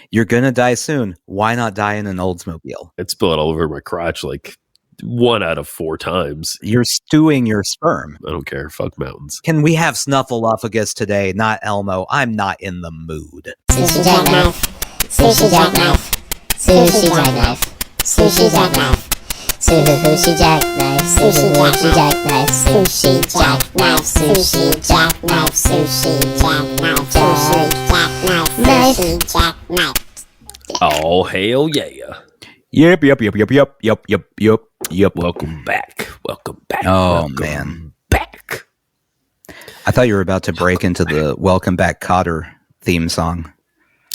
You're gonna die soon. Why not die in an Oldsmobile? I'd spill it all over my crotch like 1 out of 4 times. You're stewing your sperm. I don't care. Fuck mountains. Can we have Snuffleupagus today? Not Elmo. I'm not in the mood. Sushi jackknife. Sushi jackknife. Sushi jackknife. Sushi jackknife. Sushi jackknife. Sushi jackknife. Sushi jackknife. Sushi jackknife. Sushi jackknife. Sushi jackknife. Oh, hell yeah. Yep. Welcome back. Oh, man. Back. I thought you were about to break into the Welcome Back Cotter theme song.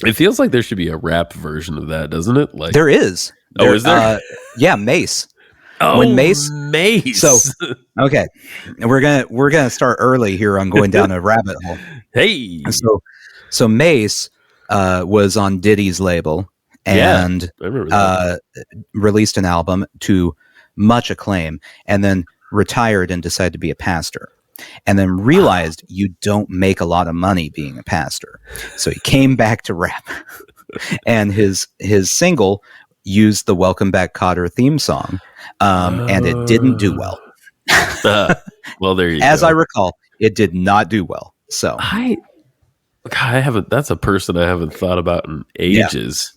It feels like there should be a rap version of that, doesn't it? Like there is. Is there? Yeah, MASE. Oh, when MASE. So, okay, we're gonna start early here on going down a rabbit hole. Hey. So MASE was on Diddy's label and I remember that. released an album to much acclaim, and then retired and decided to be a pastor. And then realized you don't make a lot of money being a pastor. So he came back to rap. And his single used the Welcome Back Cotter theme song. And it didn't do well. Well, there you go. As I recall, it did not do well. So I haven't, that's a person I haven't thought about in ages.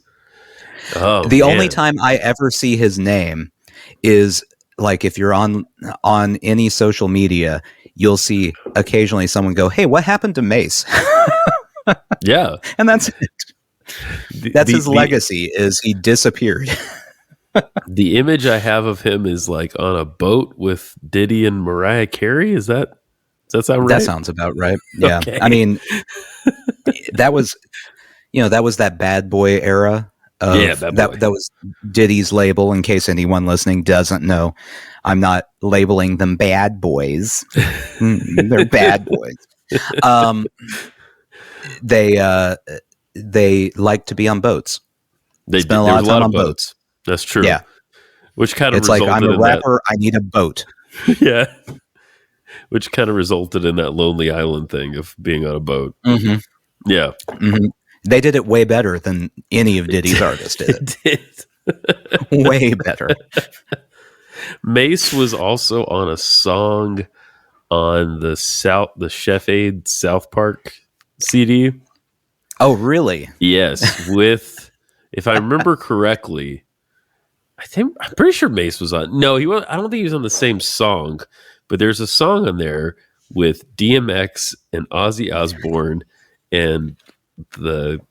Yeah. Oh, the only time I ever see his name is like if you're on any social media, you'll see occasionally someone go, "Hey, what happened to MASE?" Yeah. And that's it. That's his legacy, is he disappeared. The image I have of him is like on a boat with Diddy and Mariah Carey. Does that sound right? That sounds about right. Yeah. Okay. I mean, that was that bad boy era. That was Diddy's label, in case anyone listening doesn't know. I'm not labeling them bad boys. They're bad boys. They like to be on boats. They spend a lot of time on boats. That's true. Yeah. Which kind of it's like, I'm a rapper, I need a boat. Yeah. Which kind of resulted in that Lonely Island thing of being on a boat. Mm-hmm. Yeah. Mm-hmm. They did it way better than any of Diddy's artists did. It did. Way better. MASE was also on a song on the Chef Aid South Park CD. Oh, really? Yes. With, if I remember correctly, I'm pretty sure MASE was on. No, he was. I don't think he was on the same song, but there's a song on there with DMX and Ozzy Osbourne and the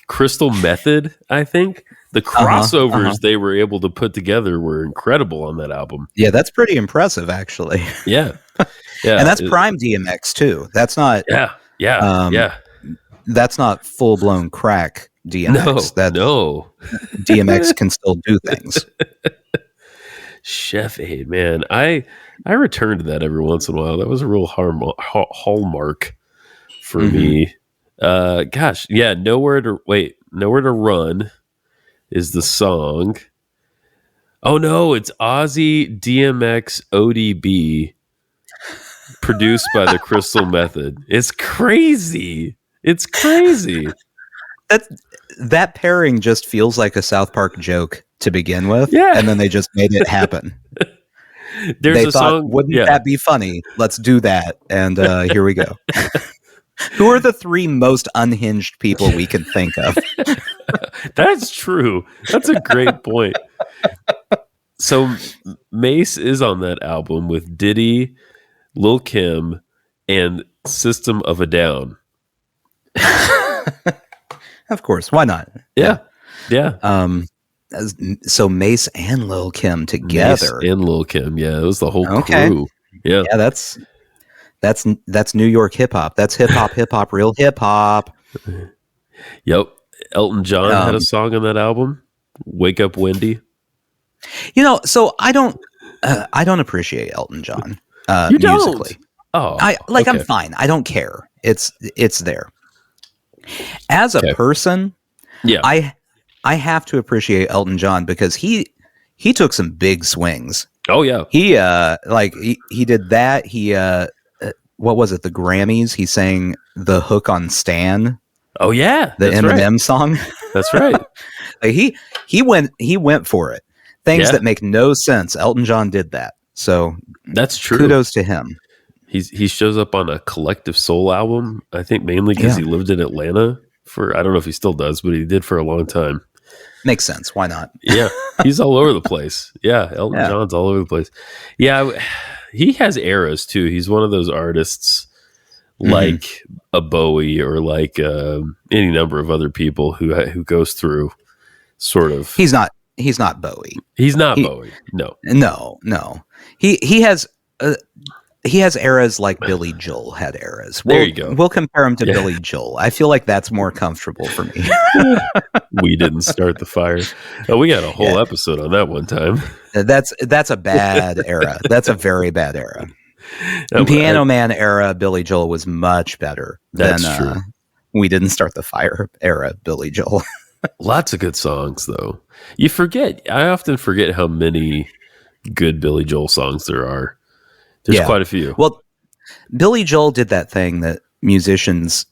Crystal Method. I think the crossovers they were able to put together were incredible on that album. Yeah, that's pretty impressive, actually. Yeah, and that's prime DMX too. That's not. Yeah. That's not full blown crack DMX. No. DMX can still do things. Chef Aid, man. I return to that every once in a while. That was a real hallmark for me. Gosh, yeah. Nowhere to Run is the song. Oh no, it's Ozzy, DMX, ODB, produced by the Crystal Method. It's crazy. That pairing just feels like a South Park joke to begin with. Yeah. And then they just made it happen. They thought, song, wouldn't that be funny? Let's do that. And here we go. Who are the 3 most unhinged people we can think of? That's true. That's a great point. So MASE is on that album with Diddy, Lil' Kim, and System of a Down. Of course, why not? Yeah. So MASE and Lil' Kim together. MASE and Lil' Kim, yeah, it was the whole crew. Yeah, that's New York hip hop. That's hip hop, real hip hop. Yep. Elton John had a song on that album, "Wake Up Wendy." So I don't appreciate Elton John you musically. Don't? Okay. I'm fine. I don't care. It's there. As a person, I have to appreciate Elton John because he took some big swings. Oh yeah. He did that. He what was it? The Grammys. He sang the hook on Stan. Oh yeah. The Eminem song. That's right. Like, he went for it. Things Yeah. that make no sense. Elton John did that. So That's true. kudos to him. He shows up on a Collective Soul album, I think mainly because he lived in Atlanta for, I don't know if he still does, but he did for a long time. Makes sense. Why not? Yeah. He's all over the place. Yeah. Elton John's all over the place. Yeah. He has eras too. He's one of those artists like a Bowie or like any number of other people who goes through sort of. He's not Bowie. He's not Bowie. No. He has eras like Billy Joel had eras. There you go. We'll compare him to Billy Joel. I feel like that's more comfortable for me. We didn't start the fire. Oh, we got a whole episode on that one time. That's a bad era. That's a very bad era. Piano Man era, Billy Joel was much better than true. We Didn't Start the Fire era, Billy Joel. Lots of good songs, though. I often forget how many good Billy Joel songs there are. There's quite a few. Well, Billy Joel did that thing that musicians,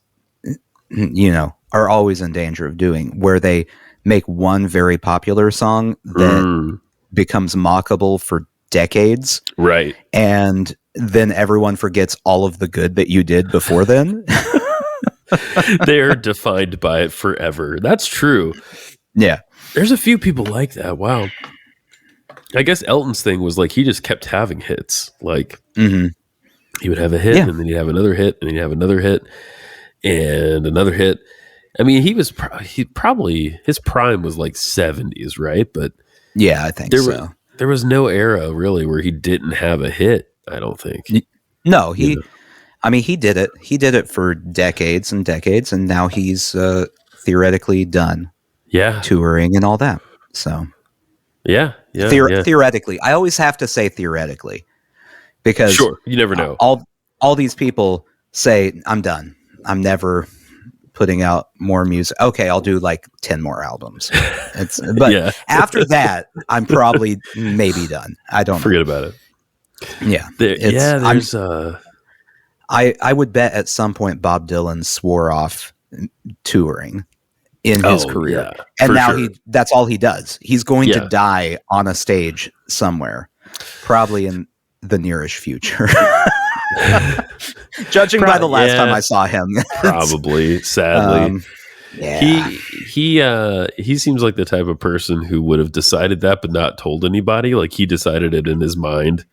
are always in danger of doing, where they make one very popular song that becomes mockable for decades. Right. And then everyone forgets all of the good that you did before then. They're defined by it forever. That's true. Yeah. There's a few people like that. Wow. I guess Elton's thing was like he just kept having hits. Like he would have a hit and then he'd have another hit and then he'd have another hit and another hit. I mean, he probably his prime was like 70s, right? But yeah, I think so. There was no era really where he didn't have a hit, I don't think. No, he did it. He did it for decades and decades, and now he's theoretically done. Yeah. Touring and all that. So yeah. Theoretically. I always have to say theoretically. Because you never know. All these people say, I'm done. I'm never putting out more music. Okay, I'll do like 10 more albums. But after that, I'm probably maybe done. I don't forget about it. Yeah. There's I would bet at some point Bob Dylan swore off touring in his career. Yeah, and now that's all he does. He's going to die on a stage somewhere, probably in the nearest future. Judging by the last time I saw him. Probably, sadly. He seems like the type of person who would have decided that but not told anybody. Like he decided it in his mind.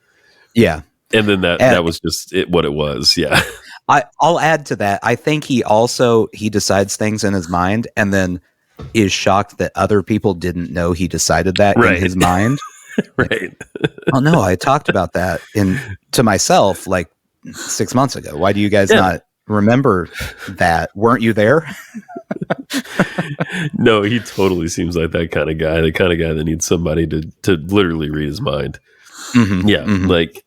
Yeah. And then that was just what it was. Yeah. I'll add to that. I think he decides things in his mind and then is shocked that other people didn't know he decided that in his mind. Right. Oh no, I talked about that to myself like 6 months ago. Why do you guys not remember that? Weren't you there? No, he totally seems like that kind of guy. The kind of guy that needs somebody to literally read his mind. Mm-hmm, yeah. Mm-hmm. Like,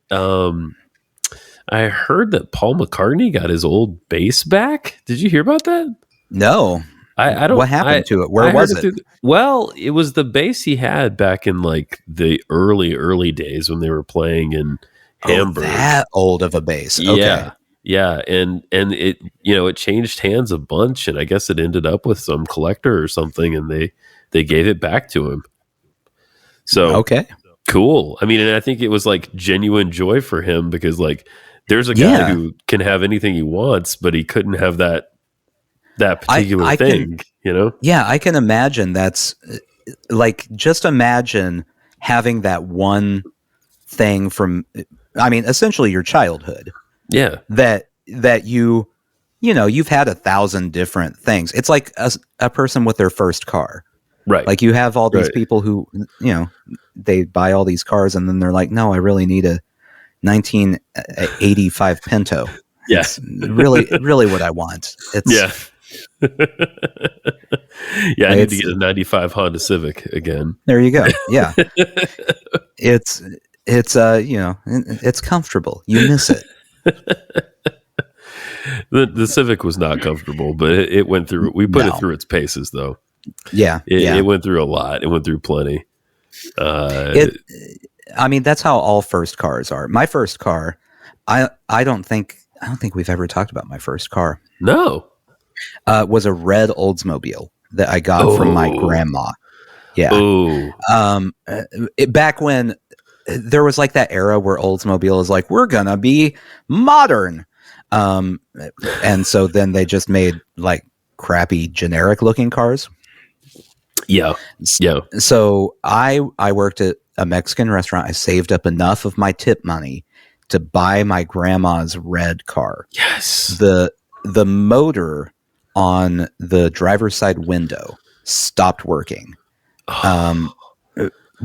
I heard that Paul McCartney got his old bass back. Did you hear about that? No. I don't. What happened to it? Where was it? Well, it was the bass he had back in like the early days when they were playing in Hamburg. That old of a bass. Okay. Yeah, and it it changed hands a bunch, and I guess it ended up with some collector or something, and they gave it back to him. So okay, cool. I mean, and I think it was like genuine joy for him because like there's a guy who can have anything he wants, but he couldn't have that particular thing, Yeah, I can imagine that's like, just imagine having that one thing from, I mean, essentially your childhood. Yeah. That you've had 1,000 different things. It's like a person with their first car. Right. Like you have all these people who, they buy all these cars and then they're like, no, I really need a 1985 Pinto. Yeah. It's really what I want. It's I need to get a 95 Honda Civic again. There you go. Yeah. it's comfortable. You miss it. The Civic was not comfortable, but it went through. We put it through its paces, though. Yeah, it went through a lot. It went through plenty. I mean, that's how all first cars are. My first car, I don't think we've ever talked about my first car. No, was a red Oldsmobile, that I got from my grandma. Yeah. Oh, Back when there was like that era where Oldsmobile is like, we're gonna be modern, and so then they just made like crappy generic looking cars. yeah. So I worked at a Mexican restaurant. I saved up enough of my tip money to buy my grandma's red car. Yes. The motor on the driver's side window stopped working,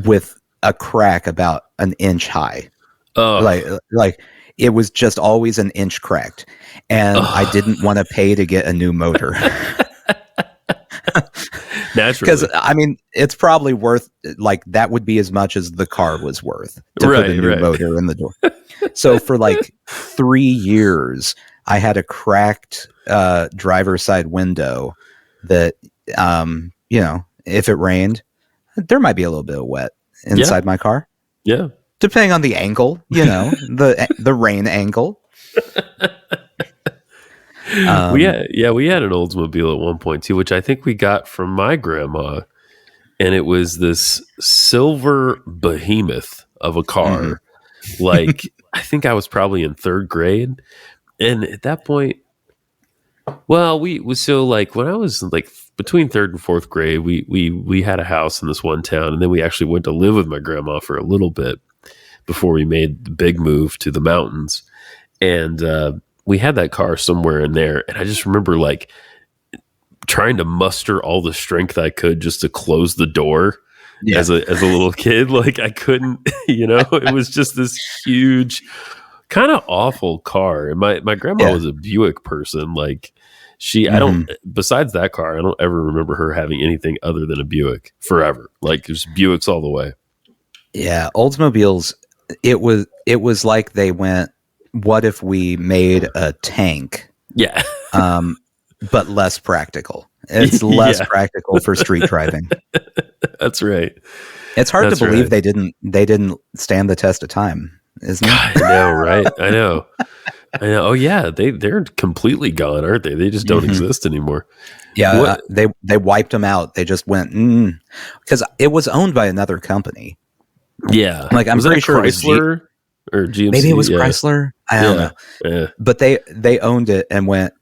with a crack about an inch high. Like it was just always an inch cracked, and I didn't want to pay to get a new motor. Naturally, because I mean, it's probably worth like that would be as much as the car was worth to put a new motor in the door. So for like 3 years, I had a cracked driver's side window that, you know, if it rained, there might be a little bit of wet inside my car. Yeah, depending on the angle, you know, the rain angle. We had an Oldsmobile at one point too, which I think we got from my grandma, and it was this silver behemoth of a car. Mm-hmm. Like I think I was probably in 3rd grade, and at that point, well, like when I was like between 3rd and 4th grade, we had a house in this one town, and then we actually went to live with my grandma for a little bit before we made the big move to the mountains, and we had that car somewhere in there, and I just remember like trying to muster all the strength I could just to close the door as a little kid. Like I couldn't, you know, it was just this huge, kind of awful car. And my grandma was a Buick person. Like I don't, besides that car, I don't ever remember her having anything other than a Buick forever. Like there's Buicks all the way. Yeah. Oldsmobiles. It was like they went, what if we made a tank? Yeah. But less practical. It's less practical for street driving. That's right. It's hard to believe they didn't stand the test of time, isn't it? I know, right? I know. Oh yeah, they're completely gone, aren't they? They just don't exist anymore. Yeah, they wiped them out. They just went because it was owned by another company. Yeah, like I'm pretty sure Chrysler or GMC. Maybe it was Chrysler. I don't know. Yeah. But they owned it and went,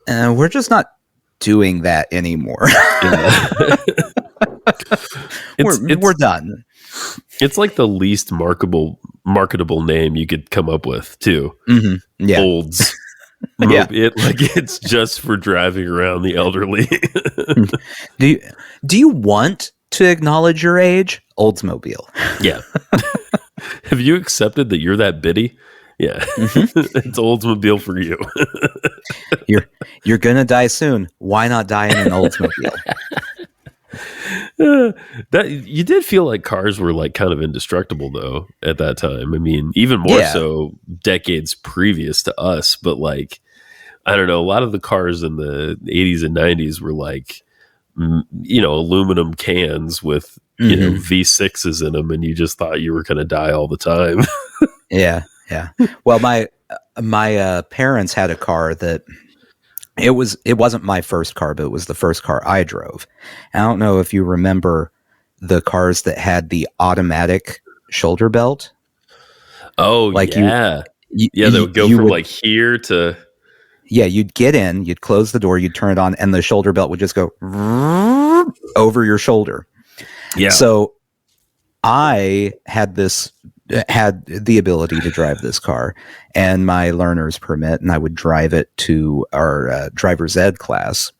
we're just not doing that anymore. We're done. It's like the least marketable name you could come up with, too. Mm-hmm. Yeah. Olds. It's just for driving around the elderly. Do you want to acknowledge your age? Oldsmobile. Yeah. Have you accepted that you're that bitty? Yeah. It's Oldsmobile for you. You're gonna die soon. Why not die in an Oldsmobile? That you did feel like cars were like kind of indestructible though at that time. I mean, even more so decades previous to us, but like I don't know, a lot of the cars in the 80s and 90s were like aluminum cans with V6s in them, and you just thought you were going to die all the time. Yeah. Well, my parents had a car that it wasn't my first car, but it was the first car I drove. I don't know if you remember the cars that had the automatic shoulder belt. Oh, like yeah. They would go from like here to... Yeah, you'd get in, you'd close the door, you'd turn it on, and the shoulder belt would just go over your shoulder. Yeah. So I had the ability to drive this car and my learner's permit, and I would drive it to our driver's ed class.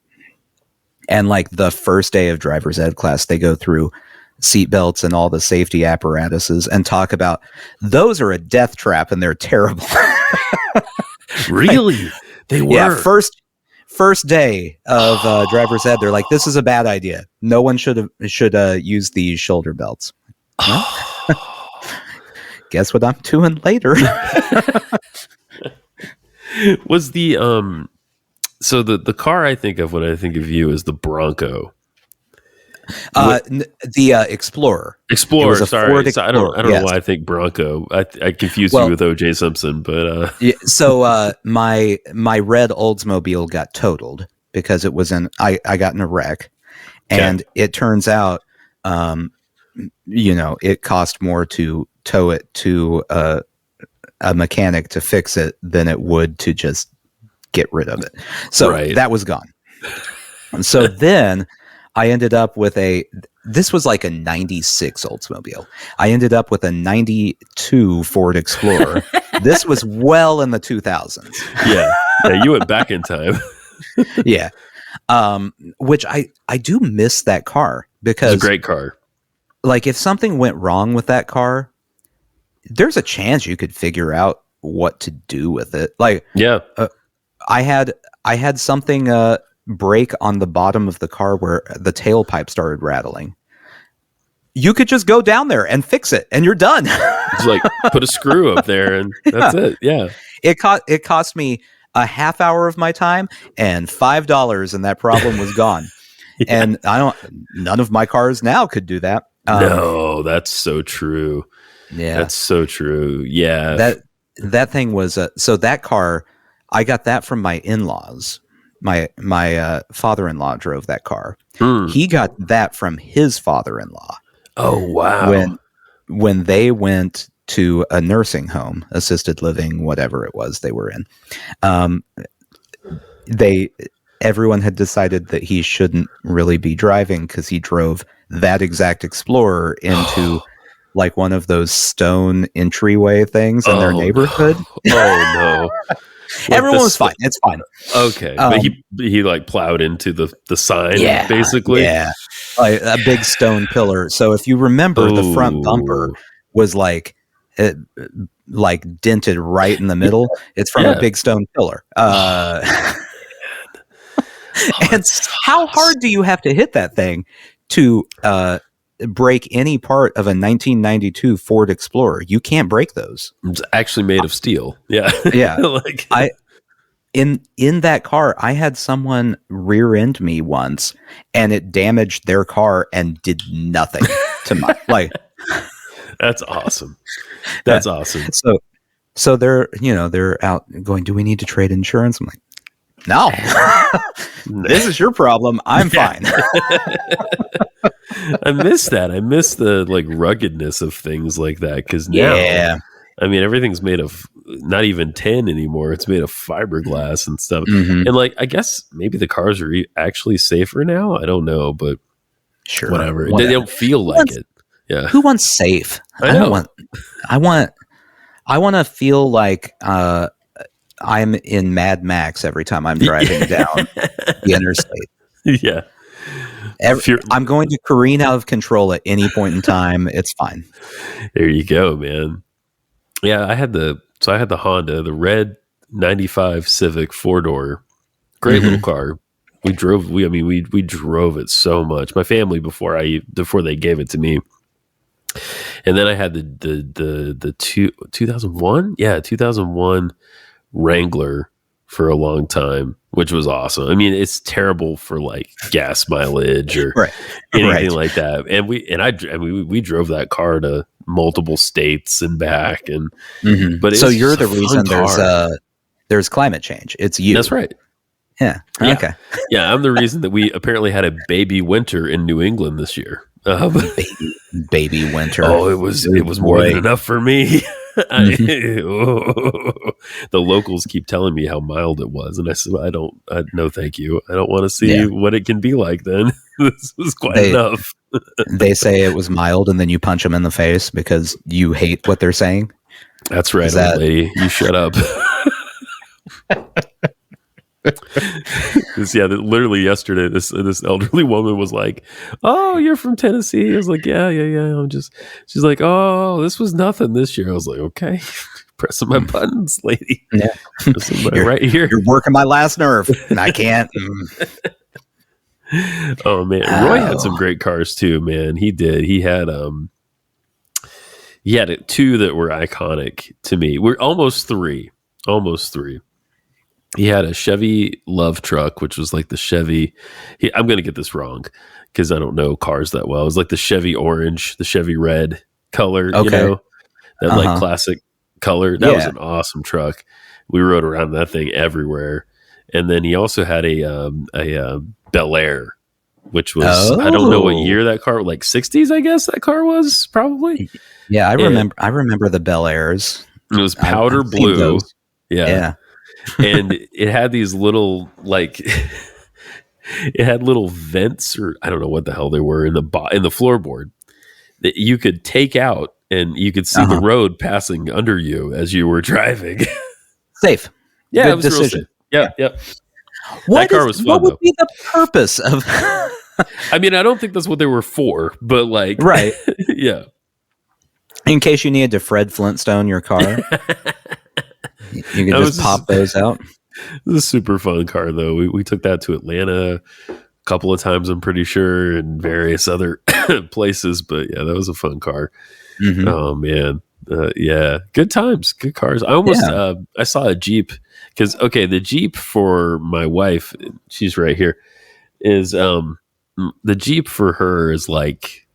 And like the first day of driver's ed class, they go through seat belts and all the safety apparatuses and talk about those are a death trap and they're terrible. Really? They were. Yeah, first day of driver's ed, they're like, this is a bad idea. No one should use these shoulder belts. Guess what I'm doing later. Was the so the car I think of when I think of you is the Bronco. The Explorer. Sorry. Explorer. I don't know why I think Bronco. I confuse you with O.J. Simpson, but so my red Oldsmobile got totaled because it was I got in a wreck, And it turns out, it cost more to tow it to a mechanic to fix it than it would to just get rid of it. So that was gone. And so then I ended up with this was like a 96 Oldsmobile. I ended up with a 92 Ford Explorer. This was well in the 2000s. Yeah, you went back in time. Yeah. Which I do miss that car because it's a great car. Like if something went wrong with that car, there's a chance you could figure out what to do with it. Like, I had something break on the bottom of the car where the tailpipe started rattling. You could just go down there and fix it, and you're done. It's like put a screw up there, and that's it. Yeah, it cost me a half hour of my time and $5, and that problem was gone. And none of my cars now could do that. No, that's so true. Yeah, that's so true. Yeah, that thing was so that car. I got that from my in-laws. My father-in-law drove that car. He got that from his father-in-law. Oh wow! When they went to a nursing home, assisted living, whatever it was they were in, everyone had decided that he shouldn't really be driving because he drove that exact Explorer into like one of those stone entryway things in their neighborhood. Oh no! Everyone was fine. It's fine. Okay, but he like plowed into the sign, basically. Yeah, like a big stone pillar. So if you remember, the front bumper was like dented right in the middle. It's from a big stone pillar. And how hard do you have to hit that thing to break any part of a 1992 Ford Explorer? You can't break those. It's actually made of steel. Yeah. Yeah. In that car, I had someone rear end me once and it damaged their car and did nothing to mine. Like, that's awesome. That's awesome. So they're out going, do we need to trade insurance? I'm like, no, this is your problem. I'm fine. I miss that. I miss the like ruggedness of things like that. Cause now, I mean, everything's made of not even tin anymore. It's made of fiberglass and stuff. Mm-hmm. And like, I guess maybe the cars are actually safer now. I don't know, but sure, whatever. They don't feel like it. Yeah. Who wants safe? I want to feel like, I'm in Mad Max every time I'm driving down the interstate. Yeah. I'm going to careen out of control at any point in time. It's fine. There you go, man. Yeah, I had the Honda, the red 95 Civic 4-door. Great little car. We drove it so much. My family before they gave it to me. And then I had the 2001? Yeah, 2001 Wrangler for a long time, which was awesome. I mean, it's terrible for like gas mileage or anything like that. And we drove that car to multiple states and back. And but so you're the reason there's climate change. It's you. That's right. Yeah. Okay. Yeah, I'm the reason that we apparently had a baby winter in New England this year. Baby winter. Oh, it was more than enough for me. The locals keep telling me how mild it was, and I said, no, thank you. I don't want to see what it can be like. Then this was quite enough. They say it was mild, and then you punch them in the face because you hate what they're saying. That's right, old lady. You shut up. Literally yesterday, this elderly woman was like, "Oh, you're from Tennessee?" I was like, "Yeah." She's like, "Oh, this was nothing this year." I was like, "Okay, pressing my buttons, lady." Yeah, right here. You're working my last nerve, and I can't. Oh man, Roy had some great cars too. Man, he did. He had two that were iconic to me. We're almost three. He had a Chevy Love Truck, which was like the Chevy. I'm going to get this wrong because I don't know cars that well. It was like the Chevy orange, the Chevy red color, that like classic color. That was an awesome truck. We rode around that thing everywhere. And then he also had a Bel Air which was I don't know what year that car, like 60s, I guess that car was probably. Yeah, I remember the Bel Airs. It was powder blue. Yeah. And it had these little like it had little vents, or I don't know what the hell they were, in the floorboard that you could take out, and you could see the road passing under you as you were driving. Safe. Yeah, Good it was decision. Yep. That car was fun, what would though. be the purpose of? I mean, I don't think that's what they were for, but like, right? Yeah. In case you needed to Fred Flintstone your car, you could just pop those out. It was a super fun car, though. We took that to Atlanta a couple of times, I'm pretty sure, and various other places. But yeah, that was a fun car. Mm-hmm. Oh man, yeah, good times, good cars. I almost I saw a Jeep because the Jeep for my wife, she's right here, is the Jeep for her is like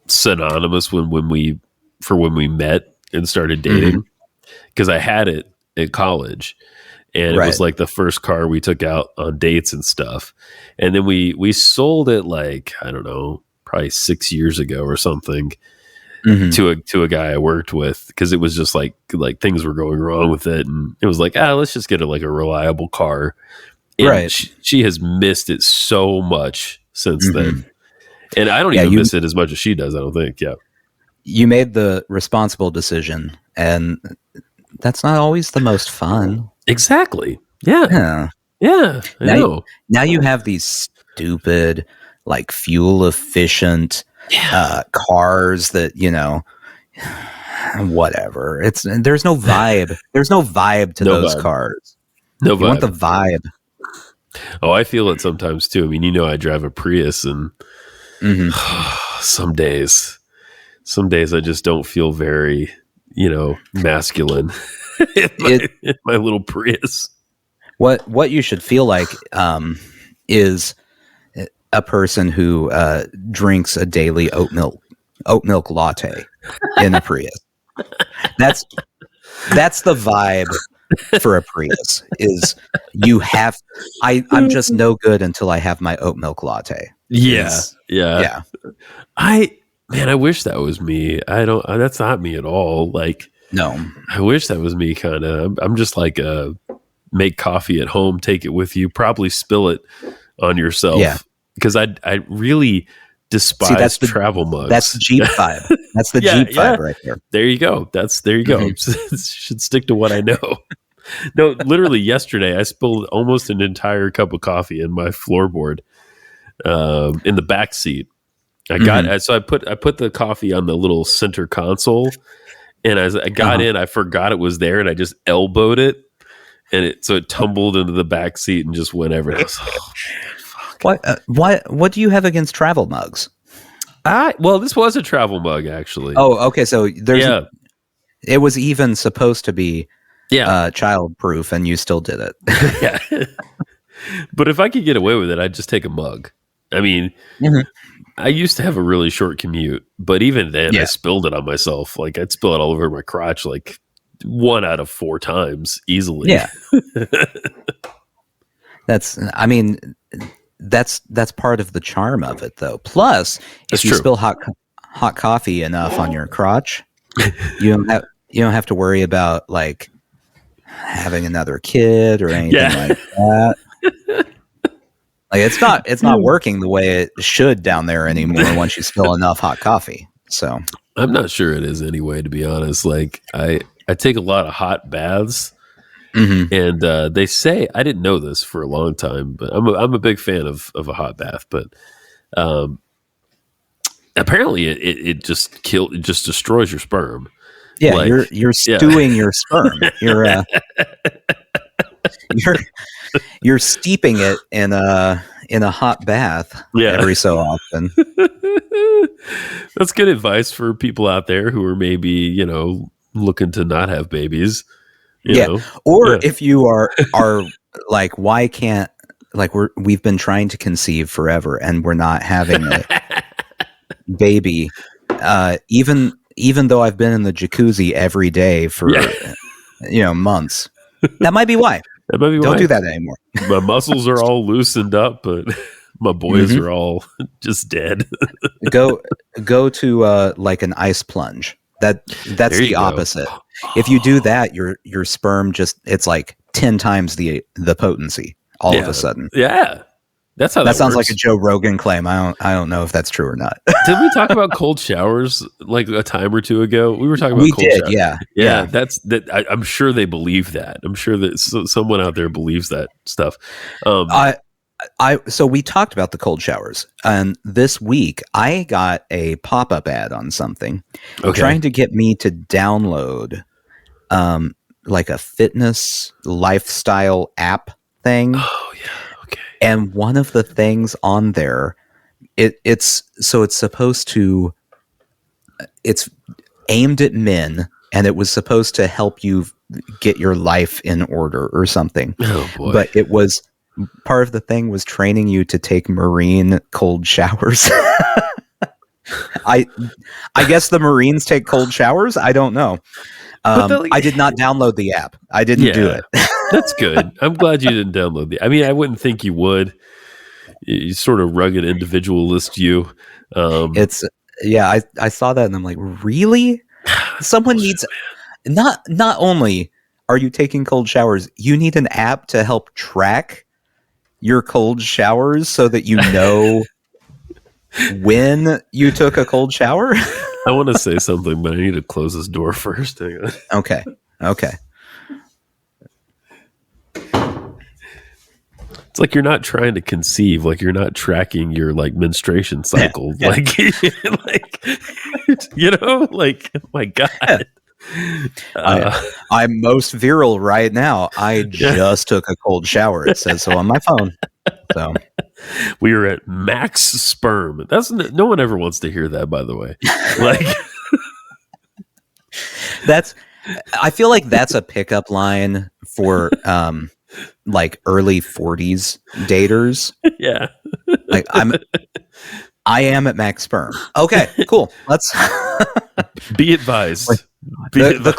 synonymous when we met and started dating, because I had it in college. And it was like the first car we took out on dates and stuff. And then we sold it like, I don't know, probably 6 years ago or something to a guy I worked with, because it was just like things were going wrong with it. And it was like, let's just get it like a reliable car. And she has missed it so much since then. And I don't even miss it as much as she does, I don't think. Yeah. You made the responsible decision, and that's not always the most fun. Exactly. Yeah. I know. Now you have these stupid, like fuel efficient cars that, whatever. There's no vibe. There's no vibe to those cars. No vibe. You want the vibe. Oh, I feel it sometimes too. I mean, I drive a Prius, and some days I just don't feel very, masculine. in my little Prius. What you should feel like is a person who drinks a daily oat milk latte in a Prius. That's the vibe for a Prius. Is you have I'm just no good until I have my oat milk latte. Yeah. I wish that was me. That's not me at all. Like, no, I wish that was me. Kind of. I'm just like make coffee at home, take it with you, probably spill it on yourself. Yeah, because I really despise travel mugs. That's the Jeep vibe. That's the Jeep vibe right there. There you go. There you go. Should stick to what I know. No, literally yesterday I spilled almost an entire cup of coffee in my floorboard in the back seat. I put the coffee on the little center console. And as I got in, I forgot it was there, and I just elbowed it, and it tumbled into the back seat and just went everywhere. What do you have against travel mugs? Well, this was a travel mug, actually. Oh, okay. So it was even supposed to be child proof, and you still did it. Yeah. But if I could get away with it, I'd just take a mug. I mean. I used to have a really short commute, but even then I spilled it on myself. Like I'd spill it all over my crotch like 1 out of 4 times easily. Yeah. That's part of the charm of it though. Plus, if you spill hot coffee enough on your crotch, you don't have to worry about like having another kid or anything like that. Like it's not working the way it should down there anymore once you spill enough hot coffee. So I'm not sure it is anyway, to be honest. Like I take a lot of hot baths, and they say, I didn't know this for a long time, but I'm a big fan of a hot bath. But apparently it just destroys your sperm. Yeah, like, you're stewing your sperm. You're steeping it in a hot bath every so often. That's good advice for people out there who are maybe, looking to not have babies. If you are like, why can't, like we've been trying to conceive forever and we're not having a baby. Even though I've been in the jacuzzi every day for months. That might be why. Don't do that anymore. My muscles are all loosened up, but My boys are all just dead. go to like an ice plunge. That's There you the go. opposite. If you do that, your sperm it's like 10 times the potency all of a sudden. Yeah. That's how That sounds works. like a Joe Rogan claim. I don't know if that's true or not. Did we talk about cold showers like a time or two ago? We were talking about cold showers. Yeah. That's that. I'm sure they believe that. I'm sure that someone out there believes that stuff. So we talked about the cold showers, and this week I got a pop-up ad on something trying to get me to download like a fitness lifestyle app thing. Oh yeah. Okay. And one of the things on there, it's aimed at men, and it was supposed to help you get your life in order or something. Oh boy. But it was part of the thing was training you to take marine cold showers. I guess the Marines take cold showers. I don't know. I did not download the app. I didn't do it. That's good. I'm glad you didn't download the. I mean, I wouldn't think you would. You sort of rugged individualist you. I saw that and I'm like, really? Someone needs not only are you taking cold showers, you need an app to help track your cold showers so that you know when you took a cold shower. I want to say something, but I need to close this door first. Hang on. Okay. It's like you're not trying to conceive, like you're not tracking your like menstruation cycle, like, like my God. I'm most virile right now. I just took a cold shower. It says so on my phone. So we are at max sperm. That's no one ever wants to hear that, by the way. Like I feel like that's a pickup line for like early 40s daters. Yeah. Like I am at max sperm. Okay, cool. Let's be advised. The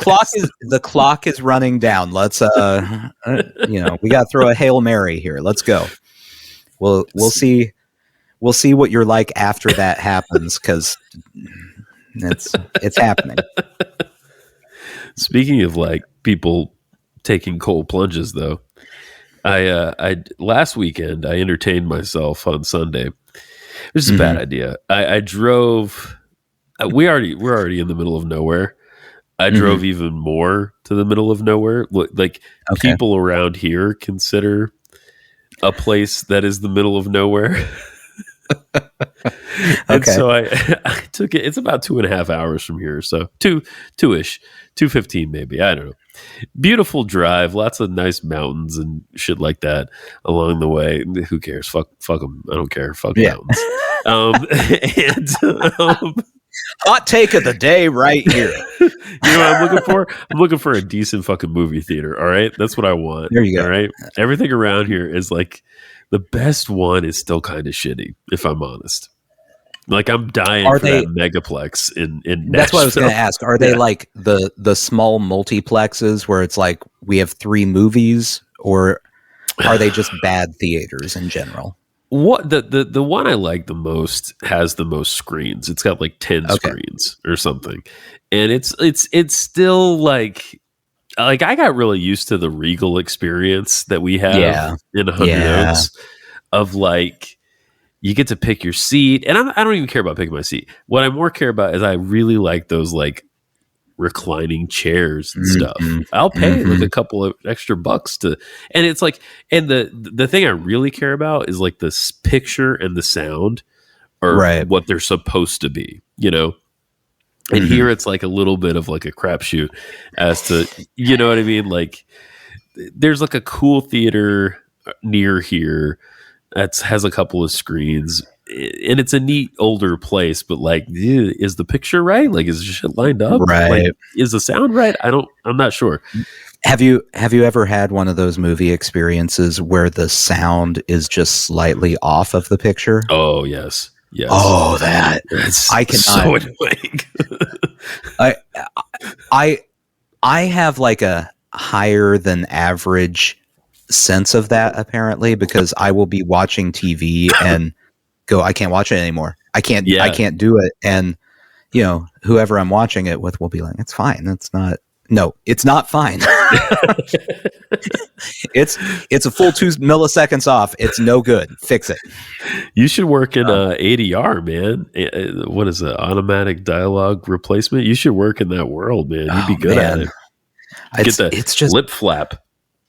clock is running down. Let's we got to throw a Hail Mary here. Let's go. We'll see what you're like after that happens, because it's happening. Speaking of like people taking cold plunges, though, I last weekend I entertained myself on Sunday. It was a bad idea. I drove. We're already in the middle of nowhere. I drove even more to the middle of nowhere. Like people around here consider a place that is the middle of nowhere. And so I took it. It's about 2.5 hours from here. So two-ish, 2:15 maybe. I don't know. Beautiful drive, lots of nice mountains and shit like that along the way. Who cares? Fuck them. I don't care. Fuck mountains. Hot take of the day right here. You know what I'm looking for? I'm looking for a decent fucking movie theater. All right, that's what I want. There you go. All right, everything around here is like the best one is still kind of shitty, if I'm honest. Like I'm dying for that megaplex in Nashville. That's what I was going to ask. Are they like the small multiplexes where it's like we have 3 movies, or are they just bad theaters in general? What the one I like the most has the most screens. It's got like 10 screens or something, and it's still like I got really used to the Regal experience that we have in 100 Oaks of like. You get to pick your seat, and I don't even care about picking my seat. What I more care about is I really like those like reclining chairs and stuff. I'll pay like a couple of extra bucks to, and it's like, and the thing I really care about is like this picture and the sound, or what they're supposed to be, And here it's like a little bit of like a crapshoot as to, you know what I mean? Like, there's like a cool theater near here. Has a couple of screens, and it's a neat older place, but like, is the picture right? Like, is the shit lined up? Right. Like, is the sound right? I'm not sure. Have you ever had one of those movie experiences where the sound is just slightly off of the picture? Oh, yes. Yes. Oh, I cannot. So annoying. I have like a higher than average sense of that apparently, because I will be watching TV and go, I can't watch it anymore. I can't do it. And whoever I'm watching it with will be like, it's fine. It's not fine. It's a full 2 milliseconds off. It's no good. Fix it. You should work in ADR, man. What is it? Automatic dialogue replacement. You should work in that world, man. You'd be good at it. It's just lip flap.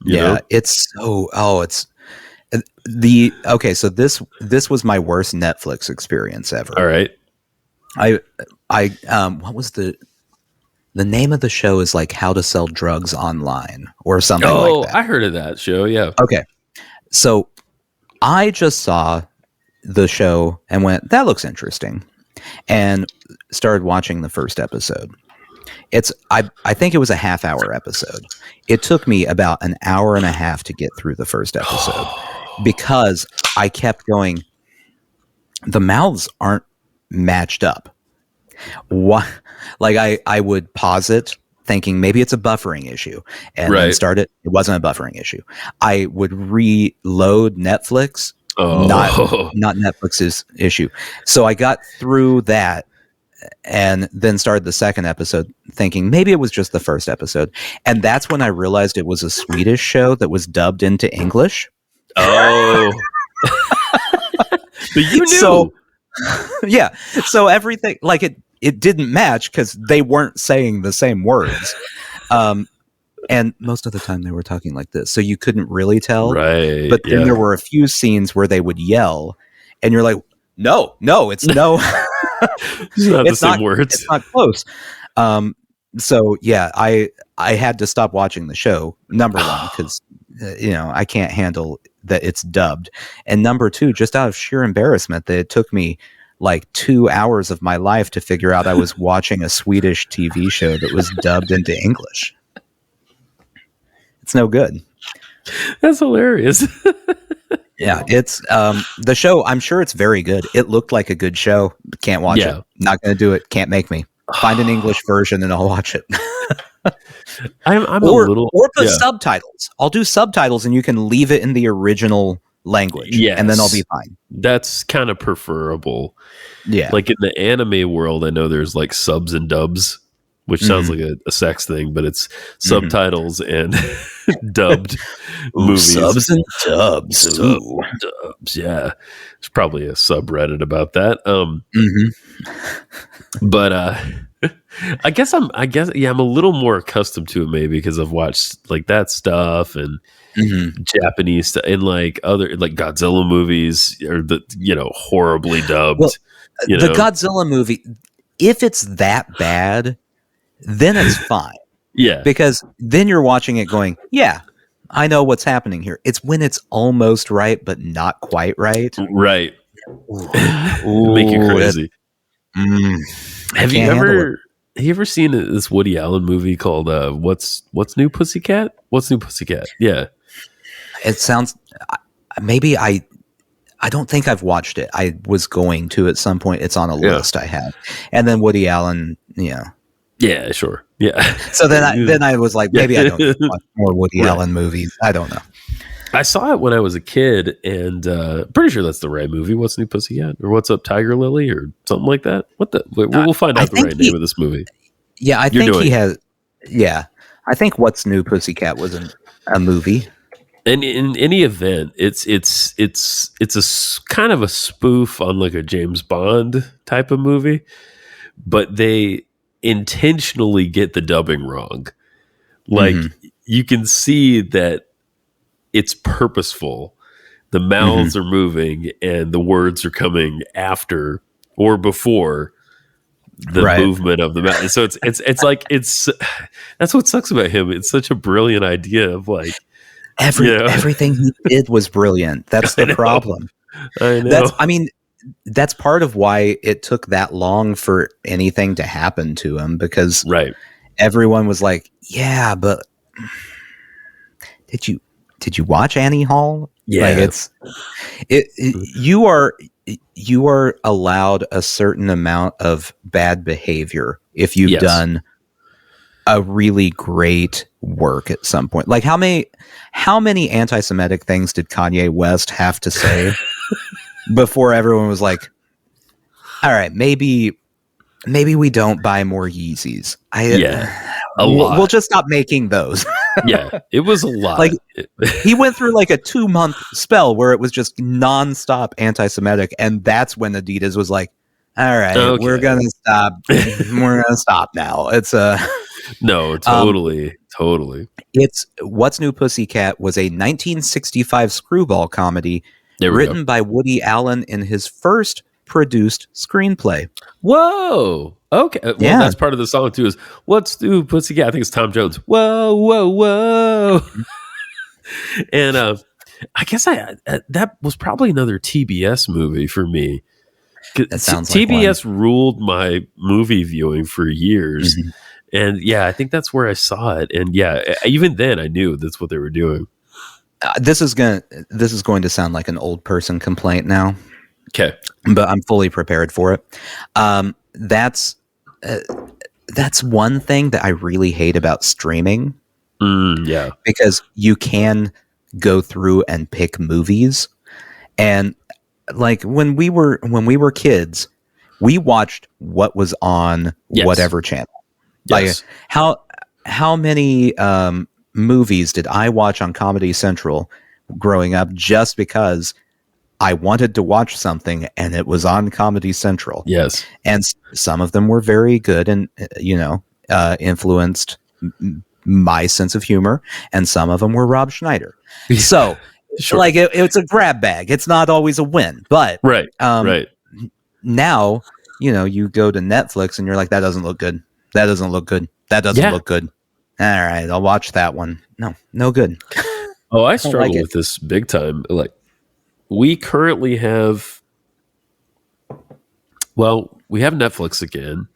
You know? It's so. So this was my worst Netflix experience ever. All right. What was the name of the show? Is like How to Sell Drugs Online or something like that. I heard of that show. Yeah. Okay. So I just saw the show and went, that looks interesting, and started watching the first episode. I think it was a half-hour episode. It took me about an hour and a half to get through the first episode because I kept going, the mouths aren't matched up. What? Like I would pause it thinking maybe it's a buffering issue and then start it. It wasn't a buffering issue. I would reload Netflix, not Netflix's issue. So I got through that and then started the second episode thinking maybe it was just the first episode. And that's when I realized it was a Swedish show that was dubbed into English. Oh. But you knew. So, yeah. So everything, like it didn't match because they weren't saying the same words. And most of the time they were talking like this. So you couldn't really tell. Right. But then there were a few scenes where they would yell and you're like, no, it's no. It's not the same words. It's not close. So yeah, I had to stop watching the show. Number one, because I can't handle that it's dubbed, and number two, just out of sheer embarrassment, that it took me like 2 hours of my life to figure out I was watching a Swedish TV show that was dubbed into English. It's no good. That's hilarious. Yeah, it's the show. I'm sure it's very good. It looked like a good show. Can't watch it. Not going to do it. Can't make me. Find an English version and I'll watch it. I'm a little, or put subtitles. I'll do subtitles and you can leave it in the original language. Yes. And then I'll be fine. That's kind of preferable. Yeah. Like in the anime world, I know there's like subs and dubs, which sounds like a sex thing, but it's subtitles and dubbed movies. Subs and dubs. Dubs, yeah. There's probably a subreddit about that. But I guess I'm a little more accustomed to it maybe because I've watched like that stuff and Japanese stuff and like other like Godzilla movies or the horribly dubbed. Well, the Godzilla movie, if it's that bad, then it's fine. Yeah. Because then you're watching it going, yeah, I know what's happening here. It's when it's almost right, but not quite right. Right. Ooh, make you crazy. Have you ever seen this Woody Allen movie called What's New Pussycat? What's New Pussycat? Yeah. It sounds maybe I don't think I've watched it. I was going to at some point. It's on a list I have. And then Woody Allen, Yeah, sure. Yeah. So then I was like, maybe I don't need to watch more Woody Allen movies. I don't know. I saw it when I was a kid, and pretty sure that's the right movie. What's New Pussycat? Or What's Up Tiger Lily? Or something like that. We'll find out the right name of this movie. Yeah, I think he has. Yeah, I think What's New Pussycat was a movie. And in any event, it's a kind of a spoof on like a James Bond type of movie, but they intentionally get the dubbing wrong. Like you can see that it's purposeful. The mouths are moving and the words are coming after or before the movement of the mouth. So it's that's what sucks about him. It's such a brilliant idea of like everything he did was brilliant. That's the problem. I know. That's part of why it took that long for anything to happen to him, because everyone was like, yeah, but did you watch Annie Hall? Yeah. Like you are allowed a certain amount of bad behavior if you've done a really great work at some point. Like how many anti-Semitic things did Kanye West have to say before everyone was like, all right, maybe we don't buy more Yeezys. A lot. We'll just stop making those. Yeah, it was a lot. Like he went through like a 2-month spell where it was just nonstop anti-Semitic, and that's when Adidas was like, all right, we're gonna stop. We're gonna stop now. It's no, totally. It's What's New Pussycat was a 1965 screwball comedy written by Woody Allen in his first produced screenplay. Whoa. Okay. Well, that's part of the song too. Is What's New Pussycat? I think it's Tom Jones. Whoa, whoa, whoa. And I guess that was probably another TBS movie for me. That sounds like TBS ruled my movie viewing for years. Mm-hmm. And yeah, I think that's where I saw it. And yeah, even then I knew that's what they were doing. This is going to sound like an old person complaint now. Okay. But I'm fully prepared for it. That's one thing that I really hate about streaming. Yeah. Because you can go through and pick movies. And like when we were kids, we watched what was on whatever channel. Yes. Like how many movies did I watch on Comedy Central growing up just because I wanted to watch something and it was on Comedy Central? Yes. And some of them were very good and influenced my sense of humor, and some of them were Rob Schneider. So sure. Like it's a grab bag. It's not always a win, but right. Now, you go to Netflix and you're like, that doesn't look good. That doesn't look good. That doesn't look good. All right, I'll watch that one. No good. Oh, I struggle with this big time. Like, we currently have, we have Netflix again.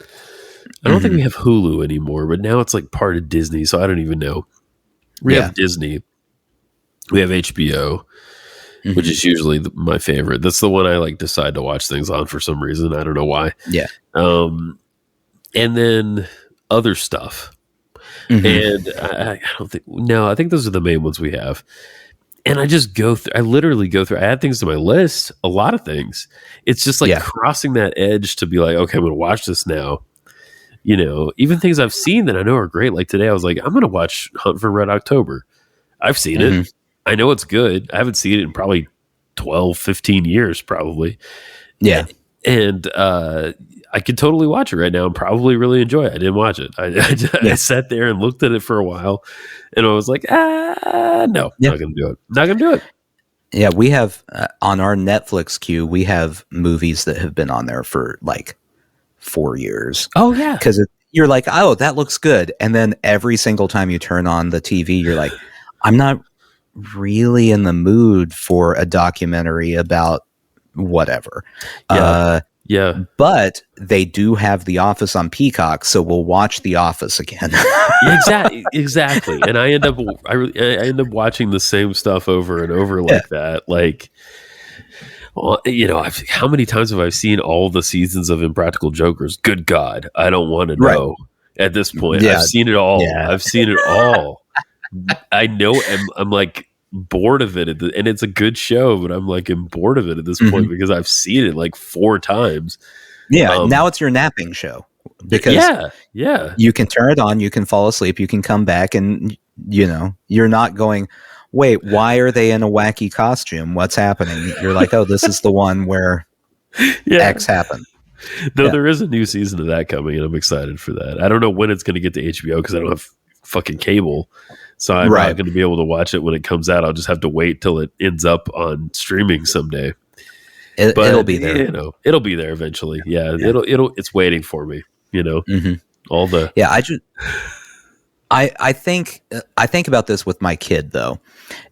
I don't think we have Hulu anymore, but now it's like part of Disney, so I don't even know. We have Disney. We have HBO, which is usually my favorite. That's the one I like decide to watch things on for some reason. I don't know why. Yeah. And then other stuff. And I think those are the main ones we have. And I just I literally go through, I add things to my list, a lot of things. It's just like crossing that edge to be like, okay, I'm going to watch this now. Even things I've seen that I know are great. Like today I was like, I'm going to watch Hunt for Red October. I've seen it. I know it's good. I haven't seen it in probably 12, 15 years probably. Yeah. And I could totally watch it right now and probably really enjoy it. I didn't watch it. I sat there and looked at it for a while and I was like, no, not going to do it. Not going to do it. Yeah, we have on our Netflix queue, we have movies that have been on there for like 4 years. Oh, yeah. Because you're like, oh, that looks good. And then every single time you turn on the TV, you're like, I'm not really in the mood for a documentary about whatever. Yeah. But they do have The Office on Peacock, so we'll watch The Office again. Exactly. And I end up watching the same stuff over and over like that. Like, how many times have I seen all the seasons of Impractical Jokers? Good God, I don't want to know at this point. I've seen it all. Yeah. I've seen it all. I know I'm like bored of it, and it's a good show, but I'm like, I'm bored of it at this point because I've seen it like 4 times. Yeah, now it's your napping show because you can turn it on, you can fall asleep, you can come back, and you're not going, wait, why are they in a wacky costume? What's happening? You're like, oh, this is the one where X happened. Though there is a new season of that coming, and I'm excited for that. I don't know when it's going to get to HBO because I don't have fucking cable. So I'm not going to be able to watch it when it comes out. I'll just have to wait till it ends up on streaming someday. It'll be there. It'll be there eventually. Yeah. It's waiting for me, all the, I think about this with my kid though,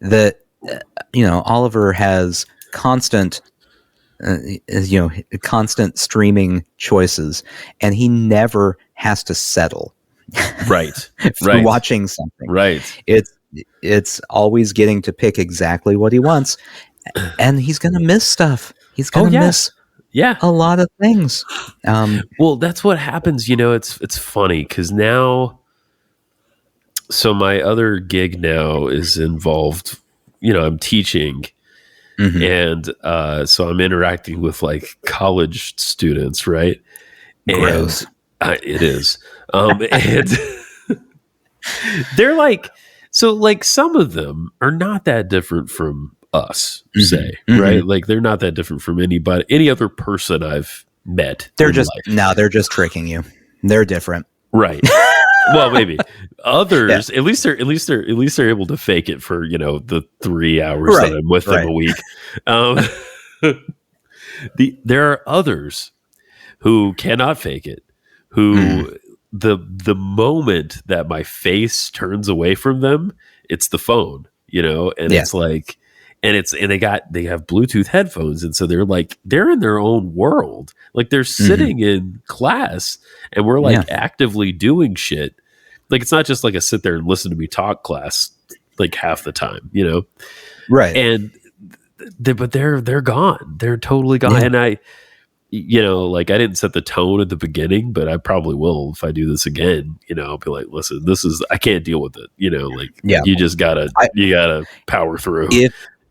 that, Oliver has constant streaming choices, and he never has to settle. Right. For watching something. Right. It's always getting to pick exactly what he wants, and he's going to miss stuff. He's going to miss a lot of things. Well, that's what happens. It's funny because now So my other gig now is involved, I'm teaching, and so I'm interacting with like college students, right? Gross. And it is. And they're like, so like some of them are not that different from us, say, right? Like they're not that different from any other person I've met. They're just tricking you. They're different. Right. Well, maybe others. Yeah. At least they're able to fake it for the 3 hours that I'm with them a week. There are others who cannot fake it. Who the moment that my face turns away from them, it's the phone, and it's like, and they have Bluetooth headphones, and so they're in their own world. Like they're sitting in class, and we're like actively doing shit. Like it's not just like a sit there and listen to me talk class, like half the time, right? And but they're gone. They're totally gone. And I like I didn't set the tone at the beginning, but I probably will if I do this again. I'll be like, listen, I can't deal with it. You just gotta power through.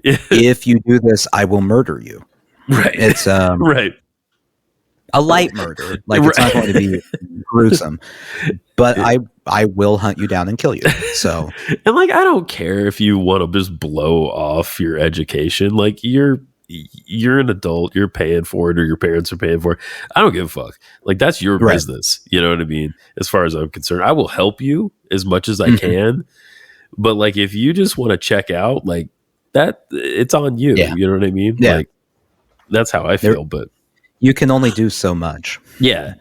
If you do this, I will murder you. Right. It's right. A light murder. Like it's not going to be gruesome, but I will hunt you down and kill you. So, and like, I don't care if you want to just blow off your education. Like you're an adult, you're paying for it, or your parents are paying for it. I don't give a fuck. Like that's your business. You know what I mean? As far as I'm concerned, I will help you as much as I can. But like, if you just want to check out, like that, it's on you. Yeah. You know what I mean? Yeah. Like that's how I feel. But you can only do so much. Yeah.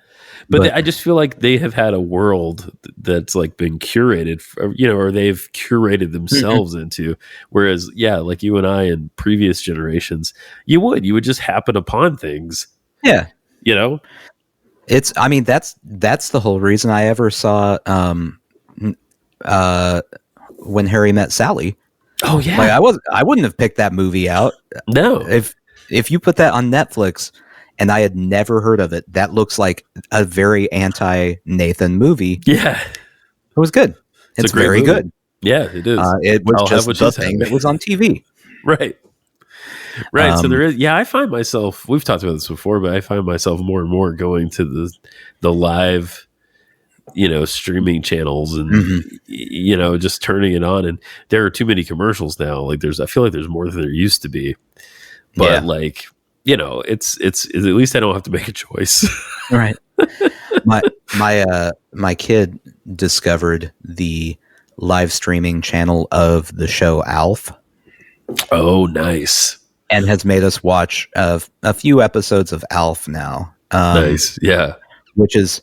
But I just feel like they have had a world that's like been curated, or they've curated themselves into. Whereas, like you and I in previous generations, you would just happen upon things. Yeah. It's, I mean, that's the whole reason I ever saw When Harry Met Sally. Oh yeah. Like I wouldn't have picked that movie out. No. If you put that on Netflix and I had never heard of it, that looks like a very anti-Nathan movie. Yeah. It was good. It's very movie. Good. Yeah, it is. It was just the thing that was on TV. Right. Right. So there is, I find myself, we've talked about this before, but I find myself more and more going to the live, streaming channels and, just turning it on. And there are too many commercials now. Like I feel like there's more than there used to be, but like, it's at least I don't have to make a choice. Right. My kid discovered the live streaming channel of the show Alf. Oh, nice. And has made us watch a few episodes of Alf now. Nice. Yeah. Which is,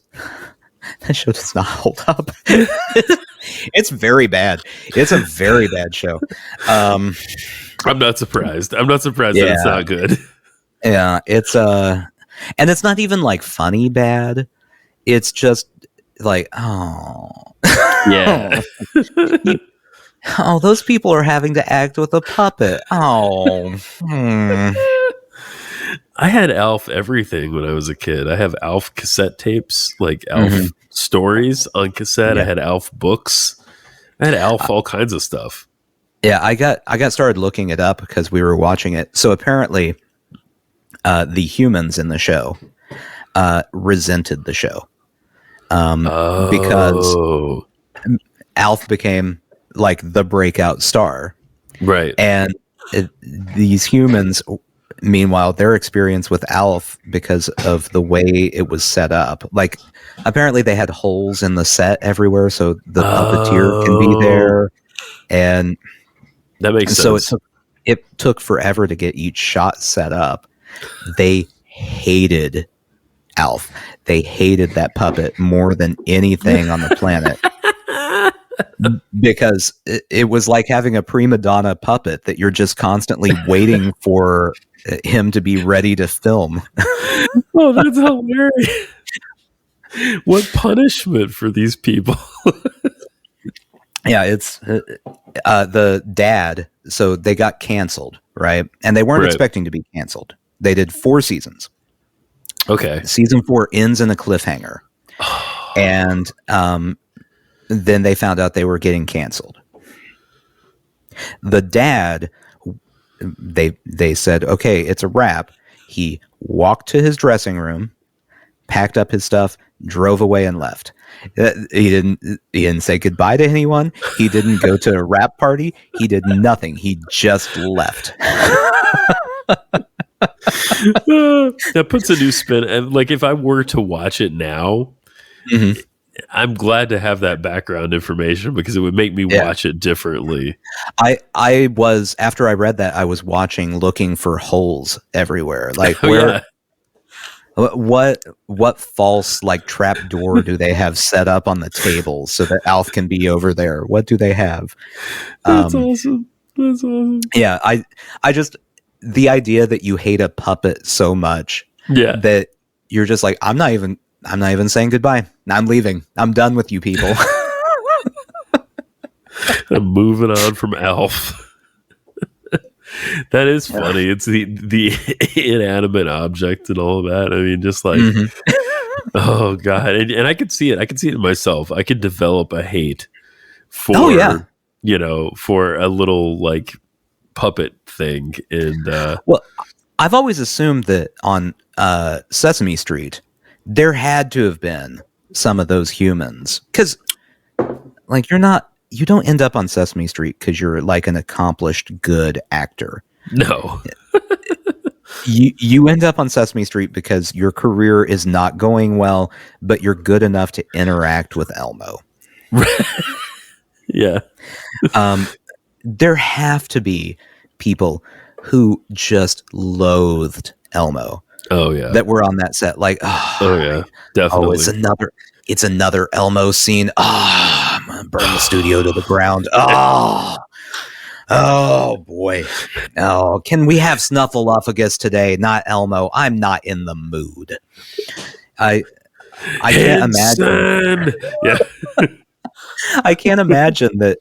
that show does not hold up. It's very bad. It's a very bad show. I'm not surprised. That it's not good. Yeah. It's, and it's not even like funny bad. It's just like, oh. Yeah. Oh, those people are having to act with a puppet. Oh. I had Alf everything when I was a kid. I have Alf cassette tapes, like Alf stories on cassette. Yeah. I had Alf books. I had Alf all kinds of stuff. Yeah, I got started looking it up because we were watching it. So apparently, the humans in the show resented the show because Alf became like the breakout star, right? And these humans, meanwhile, their experience with Alf, because of the way it was set up, like apparently they had holes in the set everywhere, so the puppeteer can be there, and that makes sense. So it took forever to get each shot set up. They hated Alf. They hated that puppet more than anything on the planet. Because it was like having a prima donna puppet that you're just constantly waiting for him to be ready to film. Oh, that's hilarious. What punishment for these people. Yeah, it's the dad. So they got canceled, right? And they weren't expecting to be canceled. They did 4 seasons. Okay. Season 4 ends in a cliffhanger. And then they found out they were getting canceled. The dad, they said, okay, it's a wrap. He walked to his dressing room, packed up his stuff, drove away, and left. He didn't say goodbye to anyone. He didn't go to a rap party. He did nothing. He just left. That puts a new spin. And like, if I were to watch it now, I'm glad to have that background information because it would make me watch it differently. I was, after I read that, I was looking for holes everywhere. Like what false like trap door do they have set up on the table so that Alf can be over there? What do they have? That's awesome. That's awesome. Yeah, I just, the idea that you hate a puppet so much that you're just like, I'm not even saying goodbye. I'm leaving. I'm done with you people. I'm moving on from Alf. That is funny. It's the inanimate object and all of that. I mean, just like, oh God. And I could see it. I could see it in myself. I could develop a hate for, for a little like puppet thing. And, well, I've always assumed that on Sesame Street, there had to have been some of those humans. Because, like, you don't end up on Sesame Street because you're like an accomplished good actor. No. you end up on Sesame Street because your career is not going well, but you're good enough to interact with Elmo. Yeah. There have to be people who just loathed Elmo. Oh yeah. That were on that set. Like, oh yeah, definitely. Oh, it's another Elmo scene. I'm gonna burn the studio to the ground. Oh boy. Oh, can we have Snuffleupagus today? Not Elmo. I'm not in the mood. I can't imagine. Yeah. I can't imagine that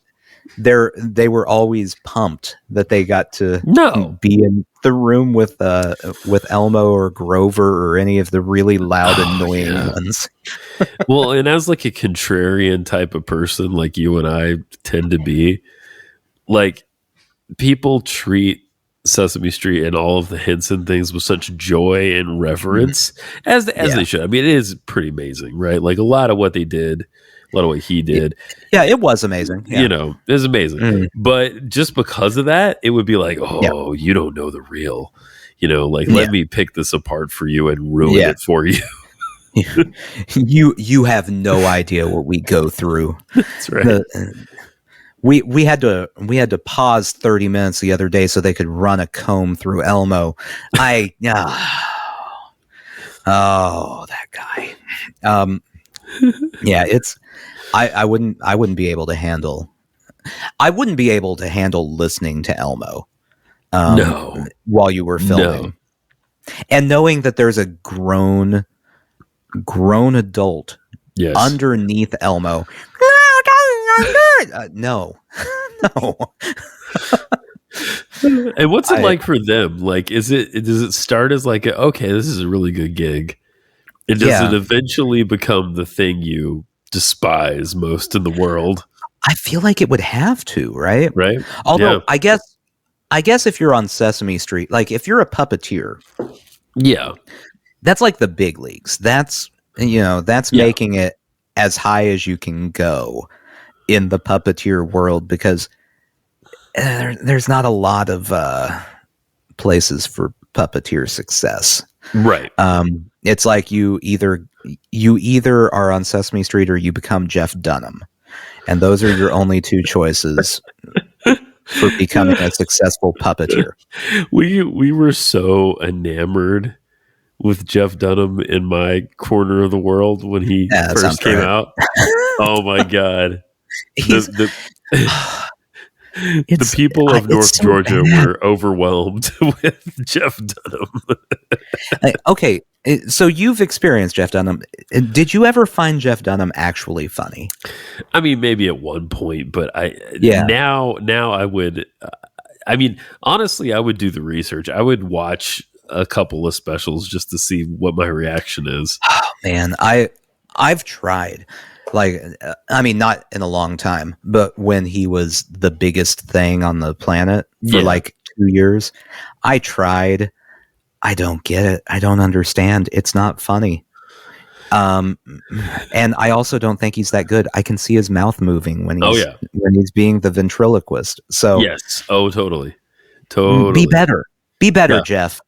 they were always pumped that they got to be in the room with Elmo or Grover or any of the really loud, annoying ones. Well, and as like a contrarian type of person, like you and I tend to be, like, people treat Sesame Street and all of the hints and things with such joy and reverence as they should. I mean, it is pretty amazing, right? Like a lot of what they did. A lot of what he did. Yeah, it was amazing. Yeah. It was amazing. But just because of that, it would be like, you don't know the real. Let me pick this apart for you and ruin it for you. You have no idea what we go through. That's right. We had to pause 30 minutes the other day so they could run a comb through Elmo. That guy. Yeah, it's I wouldn't be able to handle listening to Elmo while you were filming. And knowing that there's a grown adult underneath Elmo. No. And what's it like for them? Like, does it start as like, okay, this is a really good gig? And does it eventually become the thing you despise most in the world? I feel like it would have to, right? Right. Although I guess if you're on Sesame Street, like if you're a puppeteer, that's like the big leagues. That's making it as high as you can go in the puppeteer world, because there's not a lot of places for puppeteer success. Right. It's like you either are on Sesame Street or you become Jeff Dunham, and those are your only two choices for becoming a successful puppeteer. We were so enamored with Jeff Dunham in my corner of the world when he first came out. Oh my God. The people of North Georgia were overwhelmed with Jeff Dunham. Okay, so you've experienced Jeff Dunham. Did you ever find Jeff Dunham actually funny? I mean, maybe at one point, but now I would. I mean, honestly, I would do the research. I would watch a couple of specials just to see what my reaction is. Oh man, I've tried. Like, I mean, not in a long time, but when he was the biggest thing on the planet for like 2 years, I tried. I don't get it. I don't understand. It's not funny. And I also don't think he's that good. I can see his mouth moving when he's being the ventriloquist. So yes. Oh, totally. Be better. Be better, Jeff.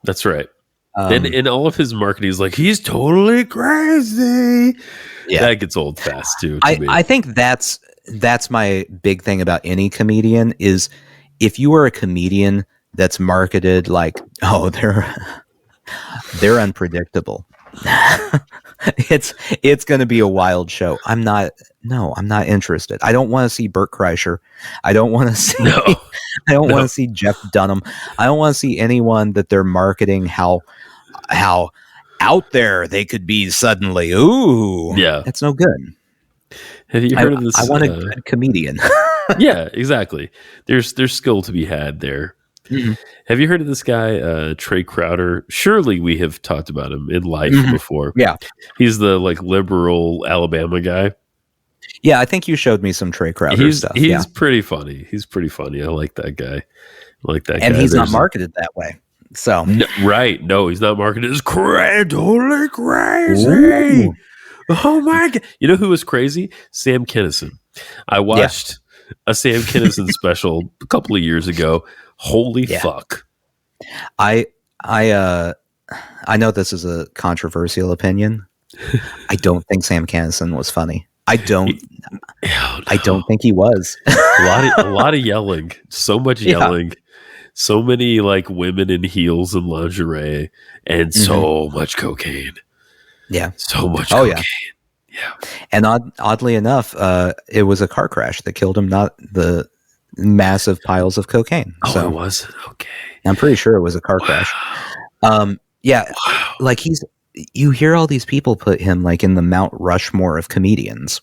That's right. And in all of his marketing, he's like, he's totally crazy. Yeah. That gets old fast too. I think that's my big thing about any comedian is if you are a comedian that's marketed like, oh, they're unpredictable. It's going to be a wild show. I'm not interested. I don't want to see Bert Kreischer. I don't want to see want to see Jeff Dunham. I don't want to see anyone that they're marketing how out there they could be suddenly. Ooh. Yeah. That's no good. Have you heard of this? I want a good comedian. Yeah, exactly. There's skill to be had there. Mm-hmm. Have you heard of this guy, Trey Crowder? Surely we have talked about him in life before. Yeah. He's the like liberal Alabama guy. Yeah, I think you showed me some Trey Crowder stuff. He's pretty funny. He's pretty funny. I like that guy. And he's not marketed that way. So right. No, he's not marketed as totally crazy. Ooh. Oh my God. You know who was crazy? Sam Kinison. I watched a Sam Kinison special a couple of years ago. Holy fuck. I know this is a controversial opinion. I don't think Sam Kinison was funny. I don't think he was. a lot of yelling. So much yelling. So many like women in heels and lingerie and so much cocaine. Yeah. So much cocaine. Yeah. And oddly enough, it was a car crash that killed him, not the massive piles of cocaine. So it was? Okay. I'm pretty sure it was a car crash. Like you hear all these people put him like in the Mount Rushmore of comedians.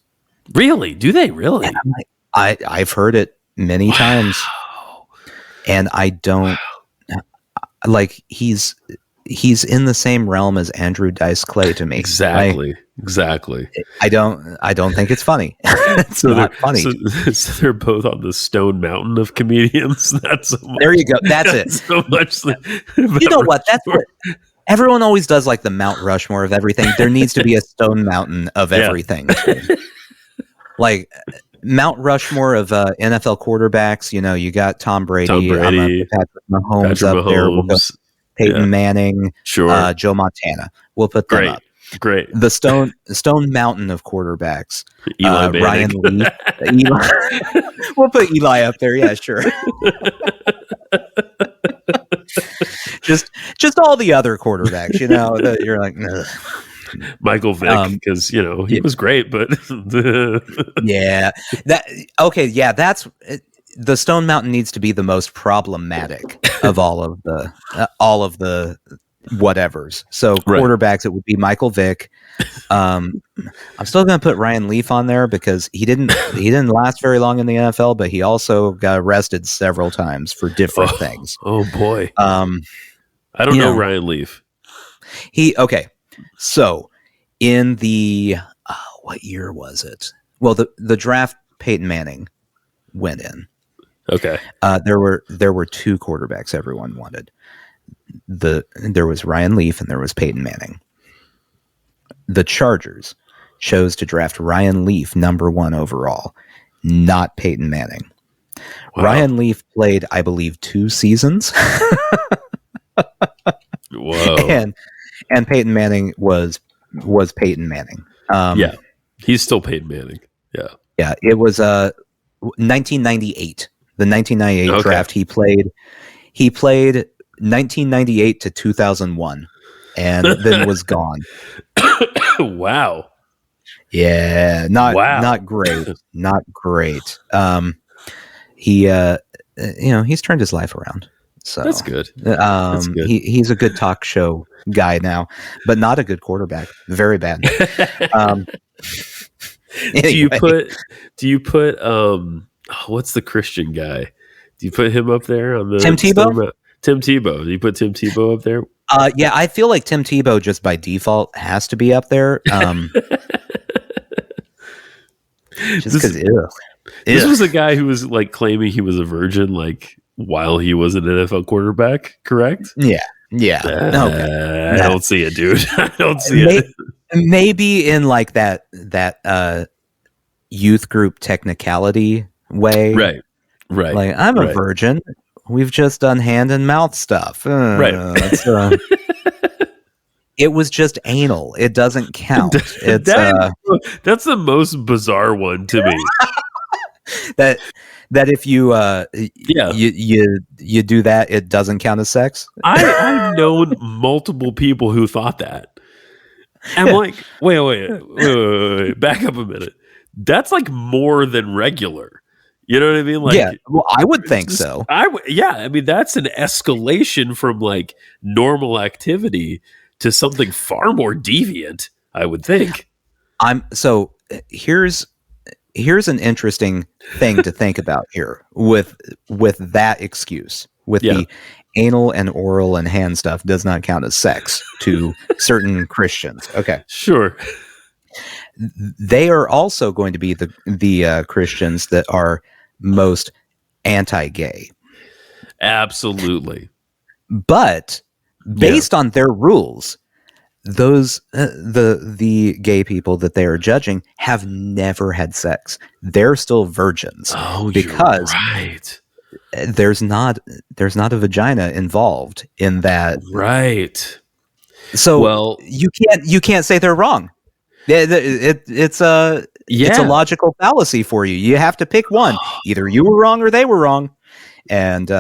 Really? Do they really? And I'm like, I've heard it many times. And I don't like he's in the same realm as Andrew Dice Clay to me. Exactly. I don't think it's funny. It's not funny. So they're both on the Stone Mountain of comedians. That's so much, there you go. That's it. So much. You know what? That's what everyone always does. Like the Mount Rushmore of everything. There needs to be a Stone Mountain of everything. Like Mount Rushmore of NFL quarterbacks. You know, you got Tom Brady. Patrick Mahomes up there. We'll go Peyton Manning. Sure. Joe Montana. We'll put them up. Great. The Stone Mountain of quarterbacks. Ryan Leaf. We'll put Eli up there. Yeah, sure. just all the other quarterbacks, you know, that you're like, ugh. Michael Vick, because you know he was great, but that's the Stone Mountain needs to be the most problematic of all of the whatevers. So quarterbacks, it would be Michael Vick. I'm still going to put Ryan Leaf on there because he didn't last very long in the NFL, but he also got arrested several times for different things. Oh boy. I don't know Ryan Leaf. So in the what year was it? Well, the draft Peyton Manning went in. Okay. There were two quarterbacks everyone wanted. There was Ryan Leaf and there was Peyton Manning. The Chargers chose to draft Ryan Leaf number 1 overall, not Peyton Manning. Wow. Ryan Leaf played, I believe, 2 seasons. Whoa. And Peyton Manning was Peyton Manning. He's still Peyton Manning. Yeah. Yeah. It was 1998. The 1998 draft. He played 1998 to 2001, and then was gone. Wow. Yeah. Not great. Not great. He's turned his life around. So that's good. He's a good talk show guy now, but not a good quarterback. Very bad. Anyway. Do you put what's the Christian guy? Do you put him up there on the Tim Tebow? Tim Tebow. Do you put Tim Tebow up there? Yeah, I feel like Tim Tebow just by default has to be up there. Just because, This was a guy who was like claiming he was a virgin, like while he was an NFL quarterback, correct? Yeah. I don't see it, dude. I don't see it. Maybe in like that youth group technicality way. Right. Like, I'm a virgin. We've just done hand and mouth stuff. It was just anal. It doesn't count. It's that's the most bizarre one to me. that if you you do that, it doesn't count as sex. I've known multiple people who thought that. I'm like, wait, back up a minute. That's like more than regular. You know what I mean? Like, yeah, well, I would think so. I mean, that's an escalation from like normal activity to something far more deviant, I would think. Here's an interesting thing to think about here with that excuse. With the anal and oral and hand stuff does not count as sex to certain Christians. Okay. Sure. They are also going to be the Christians that are most anti-gay. Absolutely. But based on their rules, those the gay people that they are judging have never had sex. They're still virgins. Oh, because you're right. There's not a vagina involved in that. Right. So you can't say they're wrong. It's a logical fallacy for you. You have to pick one. Either you were wrong or they were wrong, and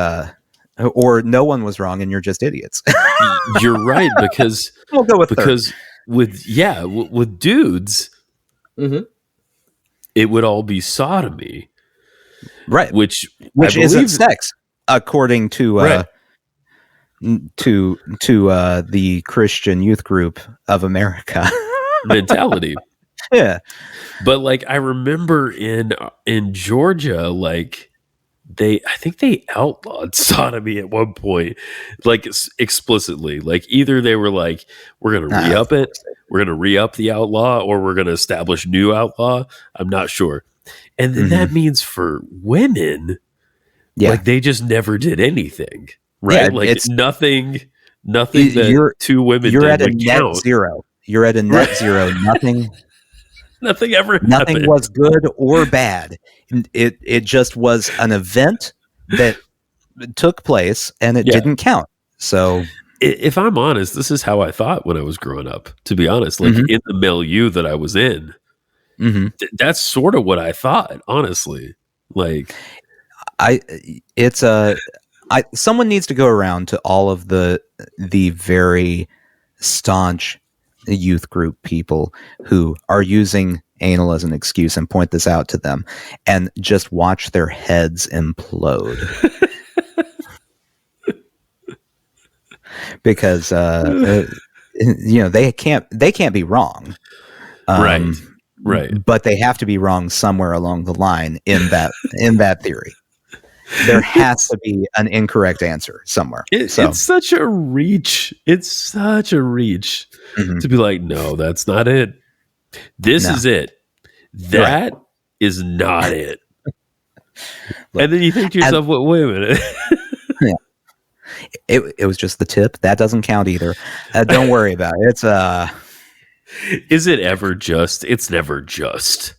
or no one was wrong and you're just idiots. You're right, because we'll go with with dudes, it would all be sodomy, right? Which isn't sex, according to the Christian Youth Group of America mentality. Yeah, but like I remember in Georgia, like I think they outlawed sodomy at one point, like explicitly. Like either they were like, we're going to re-up it, we're going to re-up the outlaw, or we're going to establish new outlaw. I'm not sure. And then that means for women, like they just never did anything, right? Like it's nothing that two women you're did at a net count. Zero. You're at a net zero. Nothing ever happened. Nothing was good or bad. It just was an event that took place and it didn't count. So if I'm honest, this is how I thought when I was growing up, to be honest, like in the milieu that I was in, that's sort of what I thought, honestly. Like someone needs to go around to all of the very staunch youth group people who are using anal as an excuse and point this out to them and just watch their heads implode. Because they can't be wrong. Right. But they have to be wrong somewhere along the line in that theory. There has to be an incorrect answer somewhere. It's such a reach. It's such a reach to be like, no, that's not it. This is it. That is not it. And then you think to yourself, wait a minute. It was just the tip. That doesn't count either. Don't worry about it. It's Is it ever just? It's never just.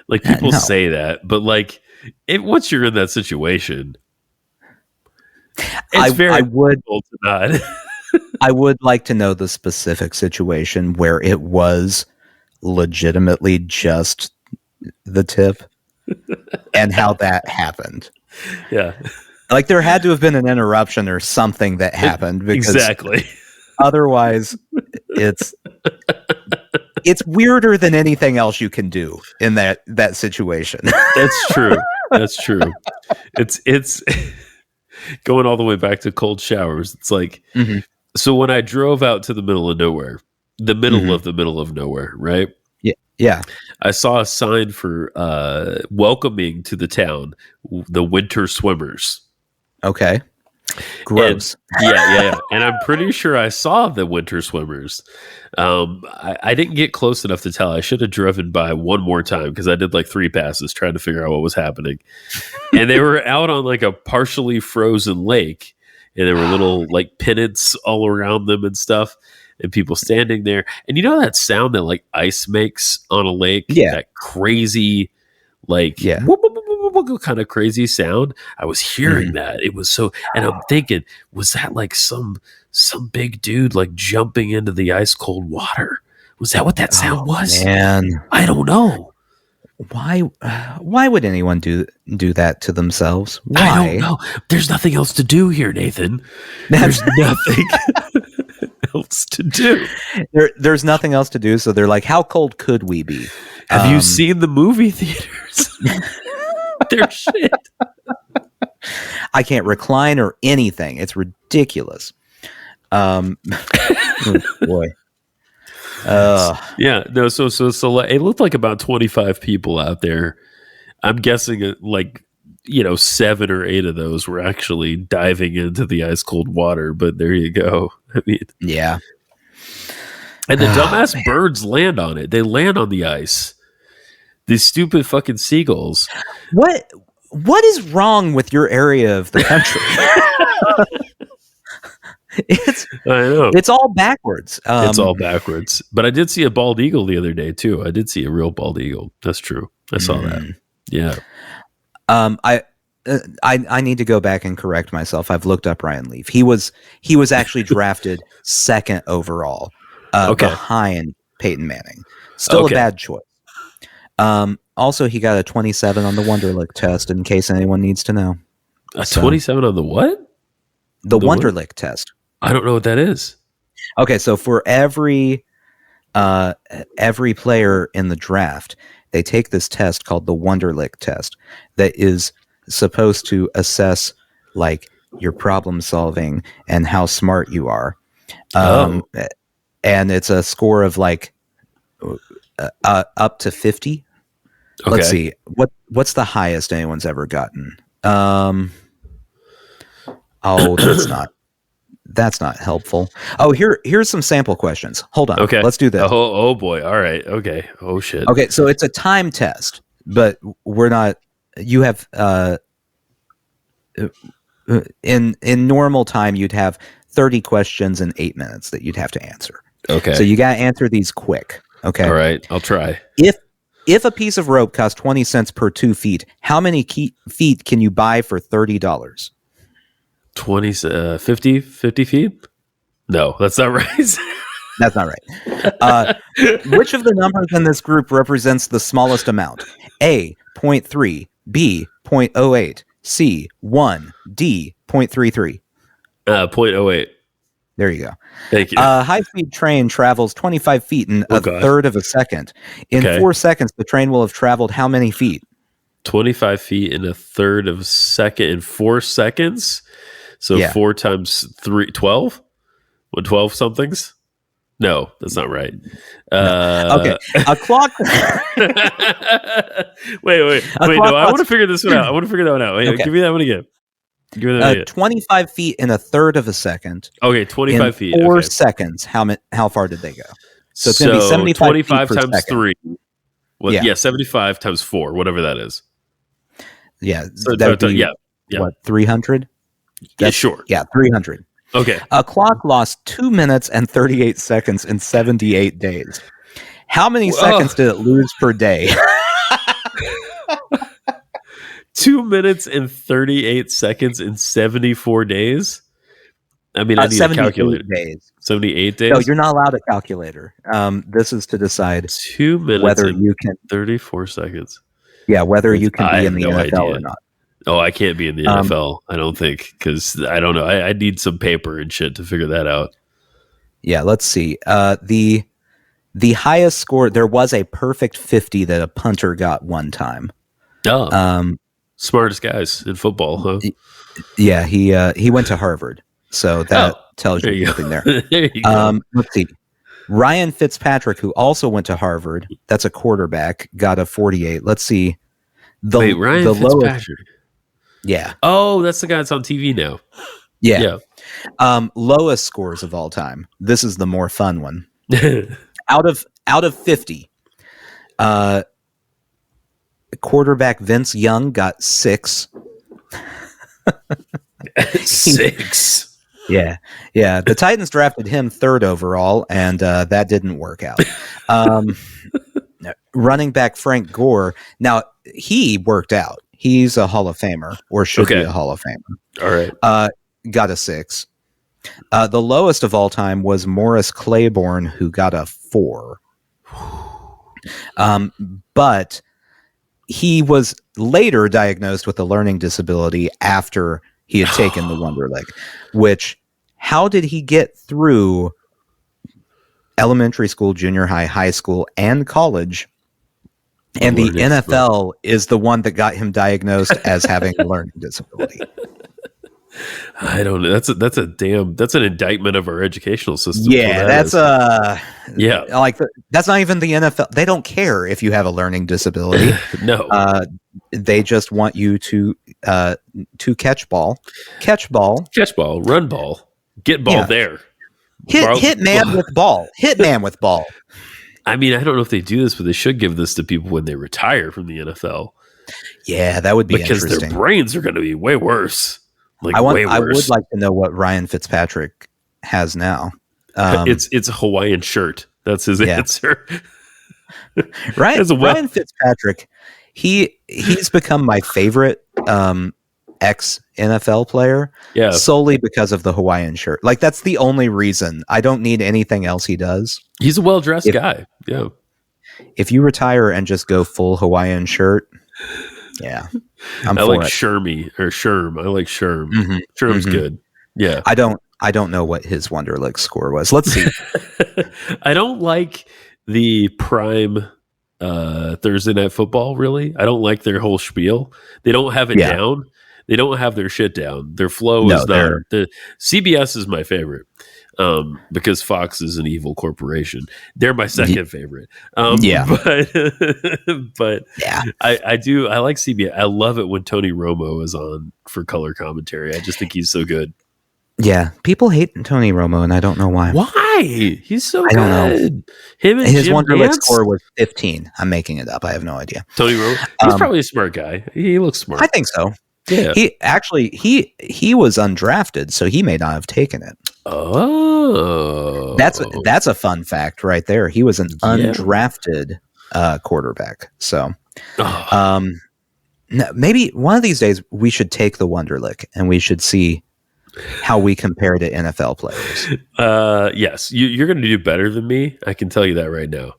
Like people say that, but like once you're in that situation, it's very difficult to not. I would like to know the specific situation where it was legitimately just the tip and how that happened. Yeah. Like there had to have been an interruption or something that happened because exactly. Otherwise it's weirder than anything else you can do in that situation. That's true. That's true. It's going all the way back to cold showers. It's like, so when I drove out to the middle of nowhere, the middle of nowhere, right? Yeah. I saw a sign for welcoming to the town the winter swimmers. Okay. Gross. Yeah. And I'm pretty sure I saw the winter swimmers. I didn't get close enough to tell. I should have driven by one more time because I did like 3 passes trying to figure out what was happening. And they were out on like a partially frozen lake, and there were little like pennants all around them and stuff, and people standing there. And you know that sound that like ice makes on a lake? Yeah. That crazy, like, Yeah. whoop, whoop, whoop, whoop, whoop, kind of crazy sound. I was hearing that. It was so, and I'm thinking, was that like some big dude like jumping into the ice cold water? Was that what that sound was? Man, I don't know. why would anyone do that to themselves? Why? I don't know. There's nothing else to do here, Nathan. There's nothing else to do. There's nothing else to do, so they're like, how cold could we be? Have you seen the movie theaters? They're shit. I can't recline or anything. It's ridiculous. Oh, boy. Yeah, no. So it looked like about 25 people out there. I'm guessing like 7 or 8 of those were actually diving into the ice cold water. But there you go. I mean, yeah. And the dumbass birds land on it. They land on the ice. These stupid fucking seagulls. What is wrong with your area of the country? I know. It's all backwards. It's all backwards. But I did see a bald eagle the other day too. I did see a real bald eagle. That's true. I saw that. Yeah. I need to go back and correct myself. I've looked up Ryan Leaf. He was actually drafted 2nd overall, behind Peyton Manning. Still a bad choice. Also, he got a 27 on the Wonderlic test, in case anyone needs to know. A 27 on the what? The Wonderlic test. I don't know what that is. Okay, so for every player in the draft, they take this test called the Wonderlic test that is supposed to assess like your problem solving and how smart you are. And it's a score of like up to 50. Okay. Let's see. What's the highest anyone's ever gotten? That's not helpful. Oh, here's some sample questions. Hold on. Okay. Let's do this. Oh boy. All right. Okay. Oh shit. Okay, so it's a time test, but we're not. You have in normal time you'd have 30 questions in 8 minutes that you'd have to answer. Okay. So you got to answer these quick. Okay. All right. I'll try. If a piece of rope costs 20 cents per 2 feet, how many feet can you buy for $30? 50 feet? No, that's not right. That's not right. Which of the numbers in this group represents the smallest amount? A, 0.3, B, 0.08, C, 1, D, 0.33. 0.08. There you go. Thank you. A high-speed train travels 25 feet in a third of a second. In 4 seconds, the train will have traveled how many feet? 25 feet in a third of a second in 4 seconds? So 4 times 3, 12? What, 12 somethings? No, that's not right. Okay. A clock. wait. No, I want to figure this one out. I want to figure that one out. Wait, give me that one again. 25 feet in a third of a second. Okay, 25 feet. 4 seconds. How far did they go? So it's going to be 75 25 feet per times second. 3. Yeah, 75 times 4, whatever that is. Yeah, so that would be, what, 300? Yeah, sure. Yeah, 300. Okay. A clock lost 2 minutes and 38 seconds in 78 days. How many seconds did it lose per day? 2 minutes and 38 seconds in 74 days? I mean, I need a calculator. Days. 78 days? No, you're not allowed a calculator. This is to decide 2 minutes whether and you can 34 seconds. Yeah, whether you can be in the NFL or not. Oh, I can't be in the NFL, I don't think, because I don't know. I need some paper and shit to figure that out. Yeah, let's see. The highest score, there was a perfect 50 that a punter got one time. Oh, smartest guys in football, huh? Yeah, he went to Harvard, so that tells you something there. There you go. Let's see. Ryan Fitzpatrick, who also went to Harvard, that's a quarterback, got a 48. Let's see. Ryan Fitzpatrick. Yeah. Oh, that's the guy that's on TV now. Yeah. Lowest scores of all time. This is the more fun one. Out of 50, quarterback Vince Young got 6. 6. Yeah. The Titans drafted him 3rd overall, and that didn't work out. Running back Frank Gore. Now, he worked out. He's a Hall of Famer, or should be a Hall of Famer. All right. Got a 6. The lowest of all time was Morris Claiborne, who got a 4. But he was later diagnosed with a learning disability after he had taken the Wonderlic, which, how did he get through elementary school, junior high, high school, and college? And the NFL is the one that got him diagnosed as having a learning disability. I don't know. That's an indictment of our educational system. Yeah, that's not even the NFL. They don't care if you have a learning disability. No. They just want you to catch ball, run ball, get ball there. Hit man with ball. Hit man with ball. I mean, I don't know if they do this, but they should give this to people when they retire from the NFL. Yeah, that would be because interesting. Their brains are going to be way worse. I would like to know what Ryan Fitzpatrick has now. It's a Hawaiian shirt. That's his answer. Ryan Fitzpatrick, he's become my favorite ex-NFL player solely because of the Hawaiian shirt. Like, that's the only reason. I don't need anything else he does. He's a well-dressed guy. Yeah. If you retire and just go full Hawaiian shirt, yeah. I like Sherm. I like Sherm. Mm-hmm. Sherm's good. Yeah. I don't know what his Wonderlic score was. Let's see. I don't like the prime Thursday Night Football, really. I don't like their whole spiel. They don't have it down. They don't have their shit down. Their flow is not. The CBS is my favorite because Fox is an evil corporation. They're my second favorite. But I like CBS. I love it when Tony Romo is on for color commentary. I just think he's so good. Yeah, people hate Tony Romo, and I don't know why. Why? He's so good. I don't know. Him and his Jim Wonderlic Nantz? score was 15. I'm making it up. I have no idea. Tony Romo. He's probably a smart guy. He looks smart. I think so. Yeah. He was undrafted, so he may not have taken it. Oh, that's a fun fact right there. He was an undrafted quarterback. So, maybe one of these days we should take the Wonderlic and we should see how we compare to NFL players. Yes, you're going to do better than me. I can tell you that right now.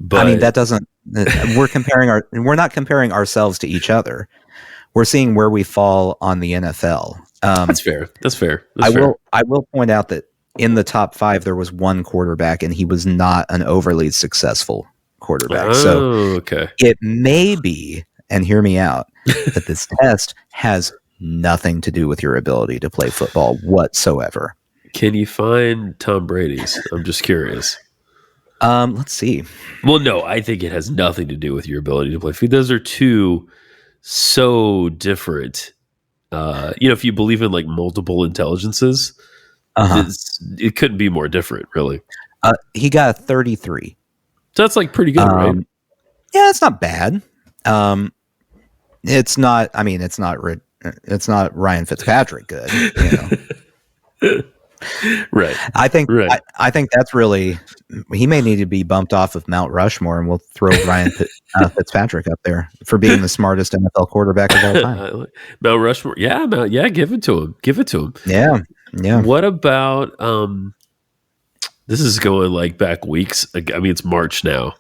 But I mean, that doesn't. We're not comparing ourselves to each other. We're seeing where we fall on the NFL. That's fair. I will point out that in the top 5 there was one quarterback, and he was not an overly successful quarterback. So it may be, and hear me out, that this test has nothing to do with your ability to play football whatsoever. Can you find Tom Brady's? I'm just curious. Let's see. Well, no, I think it has nothing to do with your ability to play football. Those are two so different. If you believe in like multiple intelligences, it couldn't be more different, really. He got a 33. So that's like pretty good, right? Yeah, it's not bad. It's not. I mean, it's not Ryan Fitzpatrick good. Right. I think that's really. He may need to be bumped off of Mount Rushmore, and we'll throw Ryan Fitzpatrick up there for being the smartest NFL quarterback of all time. Mount Rushmore, give it to him. Yeah. What about this is going like back weeks. I mean, it's March now,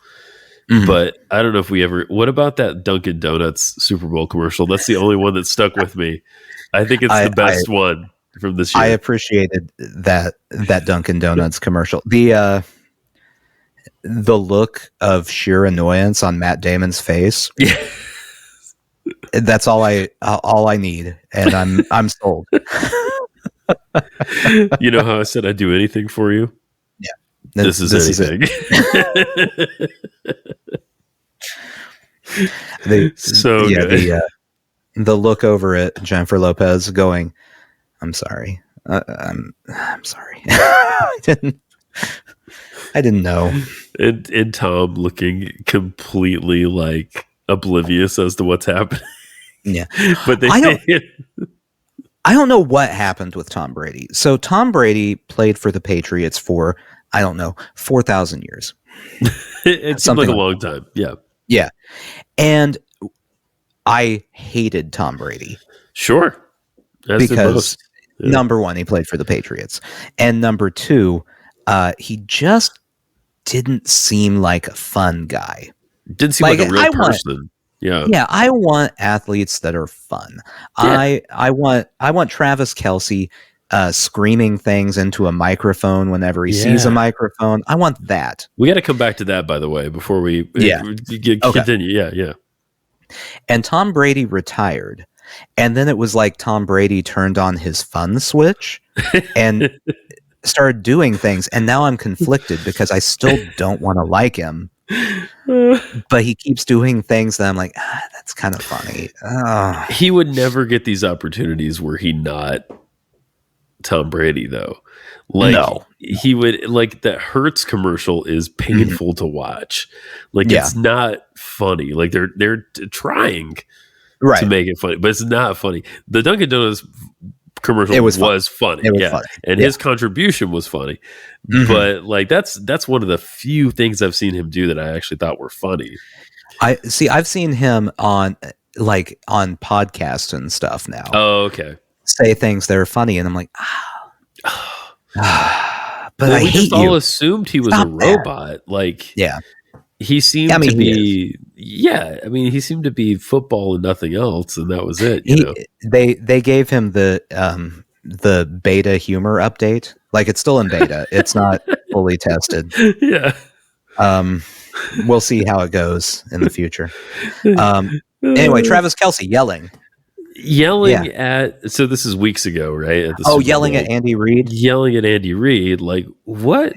but I don't know if we ever. What about that Dunkin' Donuts Super Bowl commercial? That's the only one that stuck with me. I think it's the best one from this year. I appreciated that Dunkin' Donuts commercial. The look of sheer annoyance on Matt Damon's face. Yeah. That's all I need, and I'm sold. You know how I said I'd do anything for you? Yeah. This is anything. Good. The look over at Jennifer Lopez going, I'm sorry. I'm sorry. I didn't know. And Tom looking completely like oblivious as to what's happening. Yeah. But I don't know what happened with Tom Brady. So Tom Brady played for the Patriots for, I don't know, 4,000 years. it seemed like a long time. Yeah. Yeah. And I hated Tom Brady. Sure. Because number one, he played for the Patriots. And number two, he just didn't seem like a fun guy. Didn't seem like a real person. Yeah, I want athletes that are fun. Yeah. I want Travis Kelce screaming things into a microphone whenever he sees a microphone. I want that. We got to come back to that, by the way, before we continue. Yeah. And Tom Brady retired, and then it was like Tom Brady turned on his fun switch and started doing things. And now I'm conflicted because I still don't want to like him. But he keeps doing things that I'm like, that's kind of funny. He would never get these opportunities were he not Tom Brady, though. Like, no. He would, like, that Hertz commercial is painful to watch. Like, it's not funny. Like, they're trying to make it funny, but it's not funny. The Dunkin' Donuts commercial was funny. It was funny. And his contribution was funny. But like that's one of the few things I've seen him do that I actually thought were funny. I've seen him on podcasts and stuff now. Oh, okay. Say things that are funny, and I'm like, but we just all assumed he was a robot. Like, he seemed to be. Yeah, I mean, he seemed to be football and nothing else, and that was it. You know? They gave him the beta humor update. Like, it's still in beta. It's not fully tested. Yeah. We'll see how it goes in the future. Anyway, Travis Kelce yelling at. So this is weeks ago, right? At the yelling at Andy Reid. Yelling at Andy Reid. Like, what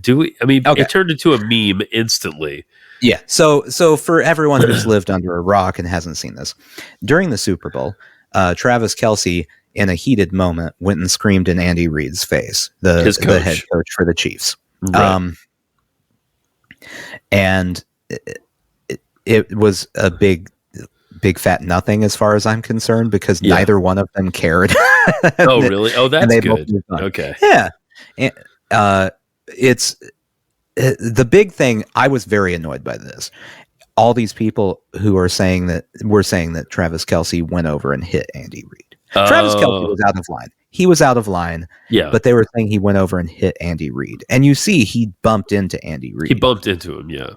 do we? I mean, it turned into a meme instantly. Yeah. So for everyone who's lived under a rock and hasn't seen this, during the Super Bowl, Travis Kelce, in a heated moment, went and screamed in Andy Reid's face, the head coach for the Chiefs. Right. And it was a big fat nothing as far as I'm concerned, because neither one of them cared. Oh, really? Oh, that's good. Okay. Yeah. And, it's the big thing. I was very annoyed by this. All these people who were saying that Travis Kelce went over and hit Andy Reid. Travis Kelce was out of line. He was out of line. Yeah. But they were saying he went over and hit Andy Reid. And you see, he bumped into Andy Reid. He bumped into him, yeah.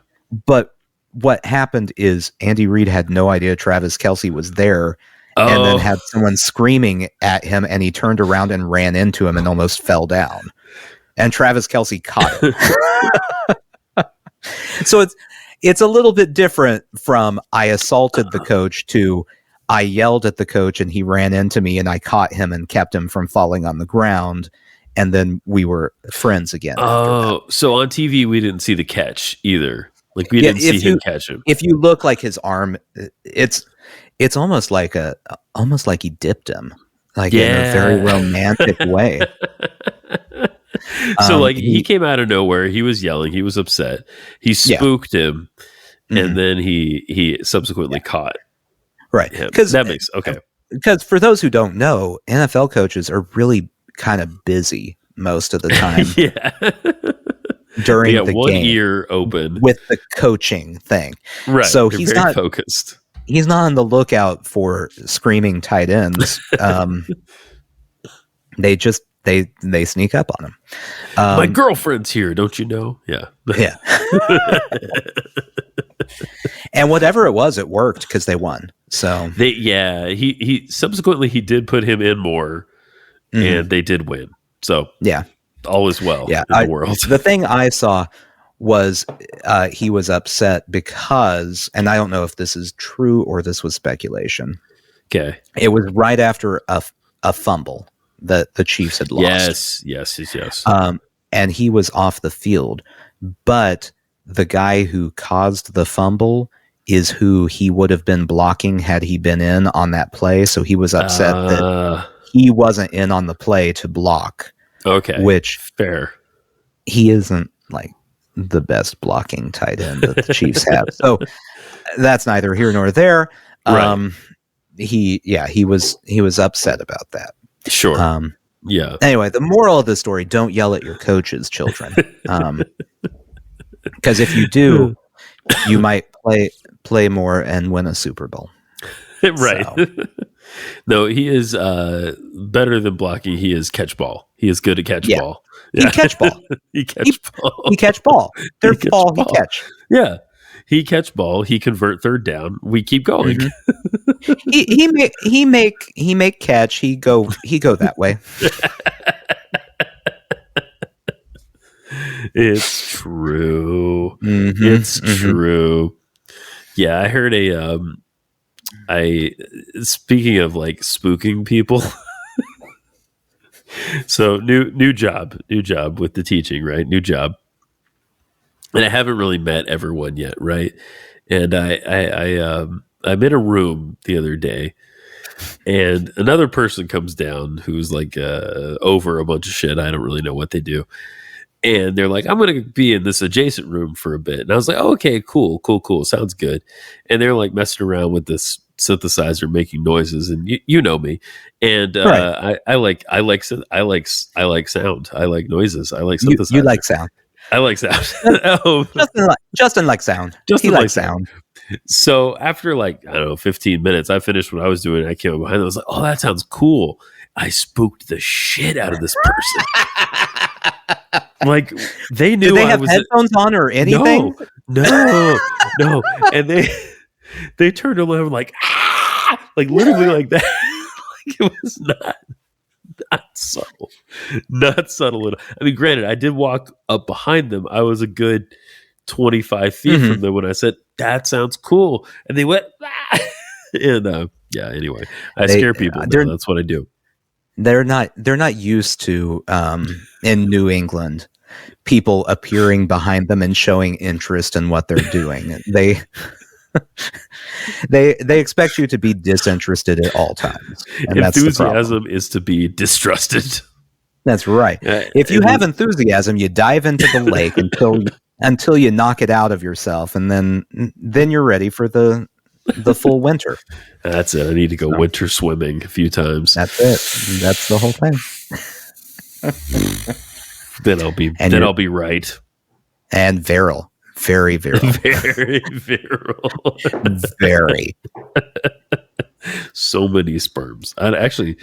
But what happened is Andy Reid had no idea Travis Kelce was there, and then had someone screaming at him, and he turned around and ran into him and almost fell down. And Travis Kelce caught it. So it's a little bit different from I assaulted the coach to I yelled at the coach and he ran into me and I caught him and kept him from falling on the ground. And then we were friends again. Oh, so on TV, we didn't see the catch either. Like, we didn't see him catch him. If you look, like, his arm, it's almost like he dipped him, like, in a very romantic way. So like, he came out of nowhere. He was yelling. He was upset. He spooked him. And then he subsequently caught. Right. Because that makes because for those who don't know, NFL coaches are really kind of busy most of the time. During the one game, ear open with the coaching thing. Right. So he's very not focused. He's not on the lookout for screaming tight ends. They sneak up on him. My girlfriend's here, don't you know? Yeah. Yeah. And whatever it was, it worked because they won. So he subsequently he did put him in more, and they did win. So all is well in the world. The thing I saw was he was upset because, and I don't know if this is true or this was speculation. Okay. It was right after a fumble that the Chiefs had lost. Yes. And he was off the field, but the guy who caused the fumble is who he would have been blocking had he been in on that play. So he was upset he wasn't in on the play to block. Okay. Which fair. He isn't like the best blocking tight end that the Chiefs have. So that's neither here nor there. Right. He was upset about that. Sure. Yeah. Anyway, the moral of the story: don't yell at your coaches, children. Because if you do, you might play more and win a Super Bowl. Right. So. No, he is better than blocking. He is catch ball. He is good at catch ball. Yeah. He catch ball. He catch ball. He catch ball. Third ball, he catch. Yeah. He catch ball. He convert third down. We keep going. Mm-hmm. he make catch. He go that way. It's true. Mm-hmm. It's true. Yeah, I heard speaking of like spooking people. So new job with the teaching, right? New job. And I haven't really met everyone yet, right? And I'm in a room the other day, and another person comes down who's like over a bunch of shit. I don't really know what they do. And they're like, I'm going to be in this adjacent room for a bit. And I was like, oh, okay, cool. Sounds good. And they're like messing around with this synthesizer, making noises. And you know me. And right. I like sound. I like noises. I like synthesizer. You like sound. I like sound. Justin likes sound. He likes sound. So after like, I don't know, 15 minutes, I finished what I was doing. I came up behind them. I was like, oh, that sounds cool. I spooked the shit out of this person. Like they knew. Did they have headphones on or anything? No. And they turned around like, like literally like that. Like it was not subtle. Not subtle at all. I mean, granted, I did walk up behind them. I was a good 25 feet from them when I said, that sounds cool. And they went, and yeah, anyway, I scare people. That's what I do. They're not used to in New England people appearing behind them and showing interest in what they're doing. They expect you to be disinterested at all times. And enthusiasm is to be distrusted. That's right. If you have enthusiasm, you dive into the lake until you knock it out of yourself, and then you're ready for the full winter. That's it. I need to go winter swimming a few times. That's it. That's the whole thing. Then I'll be right. And virile. Very virile. Very virile. Very. So many sperms. That's it.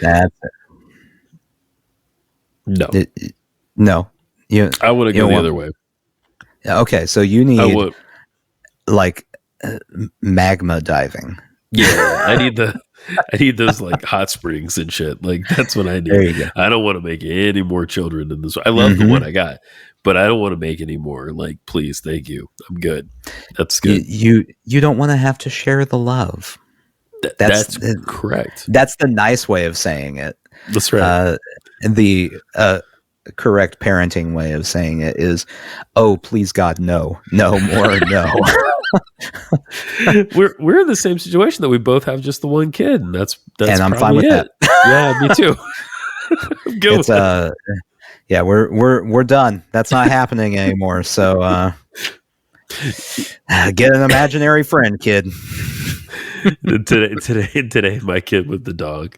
No. No. I want to go the other way. Okay, so you need like magma diving. Yeah, I need those like hot springs and shit. Like that's what I need. There you go. I don't want to make any more children in this. I love the one I got, but I don't want to make any more. Like, please, thank you. I'm good. That's good. You don't want to have to share the love. That's correct. That's the nice way of saying it. That's right. The correct parenting way of saying it is, oh, please God, no more, no. We're in the same situation that we both have just the one kid, and that's and I'm fine with that. Yeah, me too. I'm good with that. Yeah, we're done. That's not happening anymore. So get an imaginary friend, kid. Today, my kid with the dog.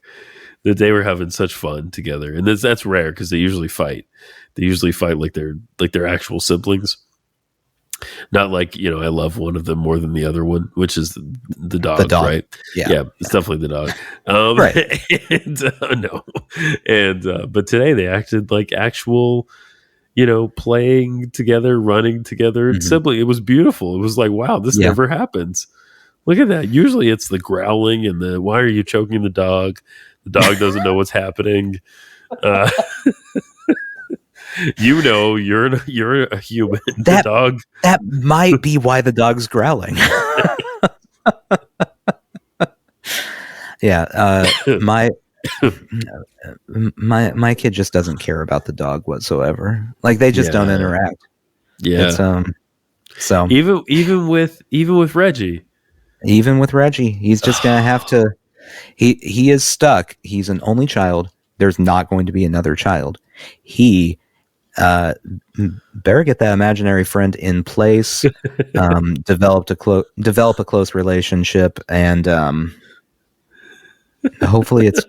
That they were having such fun together, and that's rare because they usually fight. They usually fight like they're actual siblings. Not like, I love one of them more than the other one, which is the dog, right? Yeah, it's definitely the dog. Right. But today they acted like actual, playing together, running together, and sibling. It was beautiful. It was like, wow, this never happens. Look at that. Usually it's the growling and the why are you choking the dog? The dog doesn't know what's happening. You're a human. The dog. That might be why the dog's growling. Yeah, my kid just doesn't care about the dog whatsoever. Like they just don't interact. Yeah. It's, so even with Reggie. Even with Reggie, he's just gonna have to He is stuck. He's an only child. There's not going to be another child. He better get that imaginary friend in place, develop a close relationship, and hopefully it's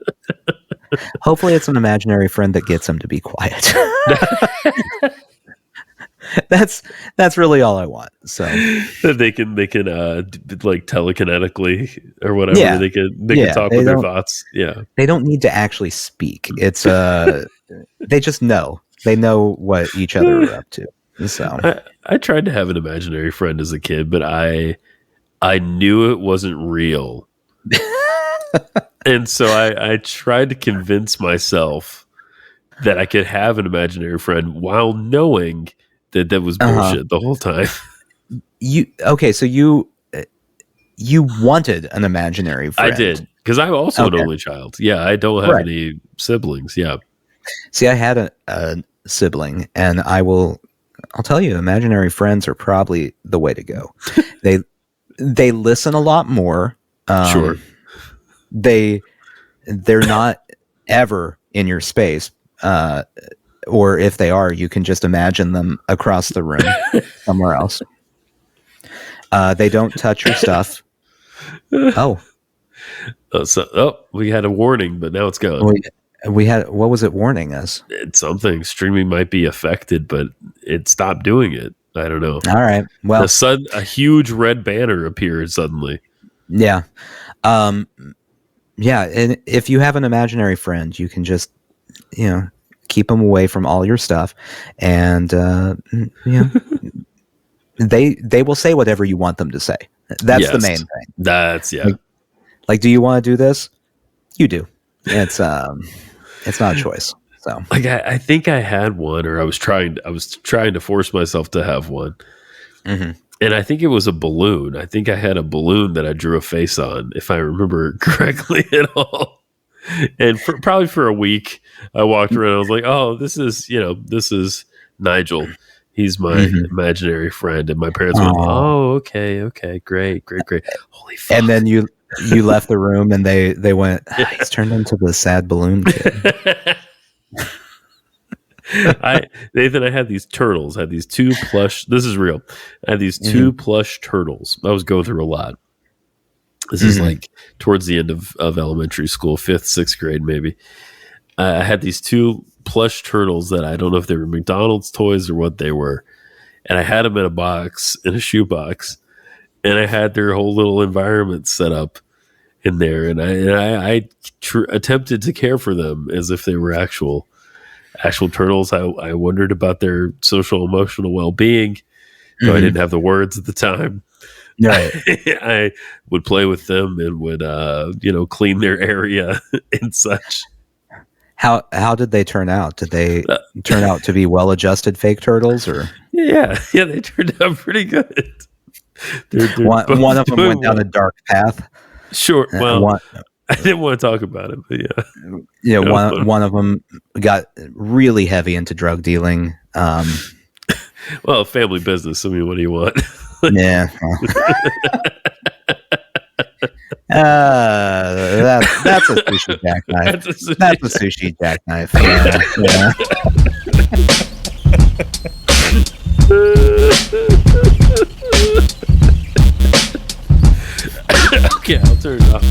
an imaginary friend that gets him to be quiet. That's really all I want. So they can like telekinetically or whatever. Yeah. They can talk with their thoughts. Yeah. They don't need to actually speak. It's they just know. They know what each other are up to. So I tried to have an imaginary friend as a kid, but I knew it wasn't real. And so I tried to convince myself that I could have an imaginary friend while knowing that was bullshit the whole time. So you wanted an imaginary friend. I did, because I'm also an only child. Yeah, I don't have any siblings. Yeah. See, I had a sibling, and I'll tell you, imaginary friends are probably the way to go. They listen a lot more. Sure. They're not ever in your space. Or if they are, you can just imagine them across the room somewhere else. They don't touch your stuff. Oh, we had a warning, but now it's gone. We had, what was it warning us? It's something. Streaming might be affected, but it stopped doing it. I don't know. All right. Well, a huge red banner appeared suddenly. Yeah. Yeah. And if you have an imaginary friend, you can just, keep them away from all your stuff. And, they will say whatever you want them to say. That's the main thing. That's Like, do you want to do this? You do. It's not a choice. So like, I think I had one, or I was trying to force myself to have one. Mm-hmm. And I think it was a balloon. I think I had a balloon that I drew a face on, if I remember correctly at all. And probably for a week, I walked around. I was like, "Oh, this is Nigel. He's my imaginary friend." And my parents went, "Oh, okay, great. Holy fuck!" And then you left the room, and they went, "He's turned into the sad balloon kid." Nathan, I had these turtles. I had these two plush. This is real. I had these two plush turtles. I was going through a lot. This is like towards the end of elementary school, 5th, 6th grade, maybe. I had these two plush turtles that I don't know if they were McDonald's toys or what they were. And I had them in a shoebox. And I had their whole little environment set up in there. And I attempted to care for them as if they were actual turtles. I wondered about their social emotional well-being, though I didn't have the words at the time. Right. I would play with them and would clean their area and such. How did they turn out? Did they turn out to be well-adjusted fake turtles, or? Yeah, they turned out pretty good. They're one of them went down a dark path. Sure. Well, I didn't want to talk about it, but yeah. Yeah, one of them got really heavy into drug dealing. Well, family business. I mean, what do you want? Yeah. That's a sushi jackknife. That's a sushi jackknife. Yeah. Okay, I'll turn it off.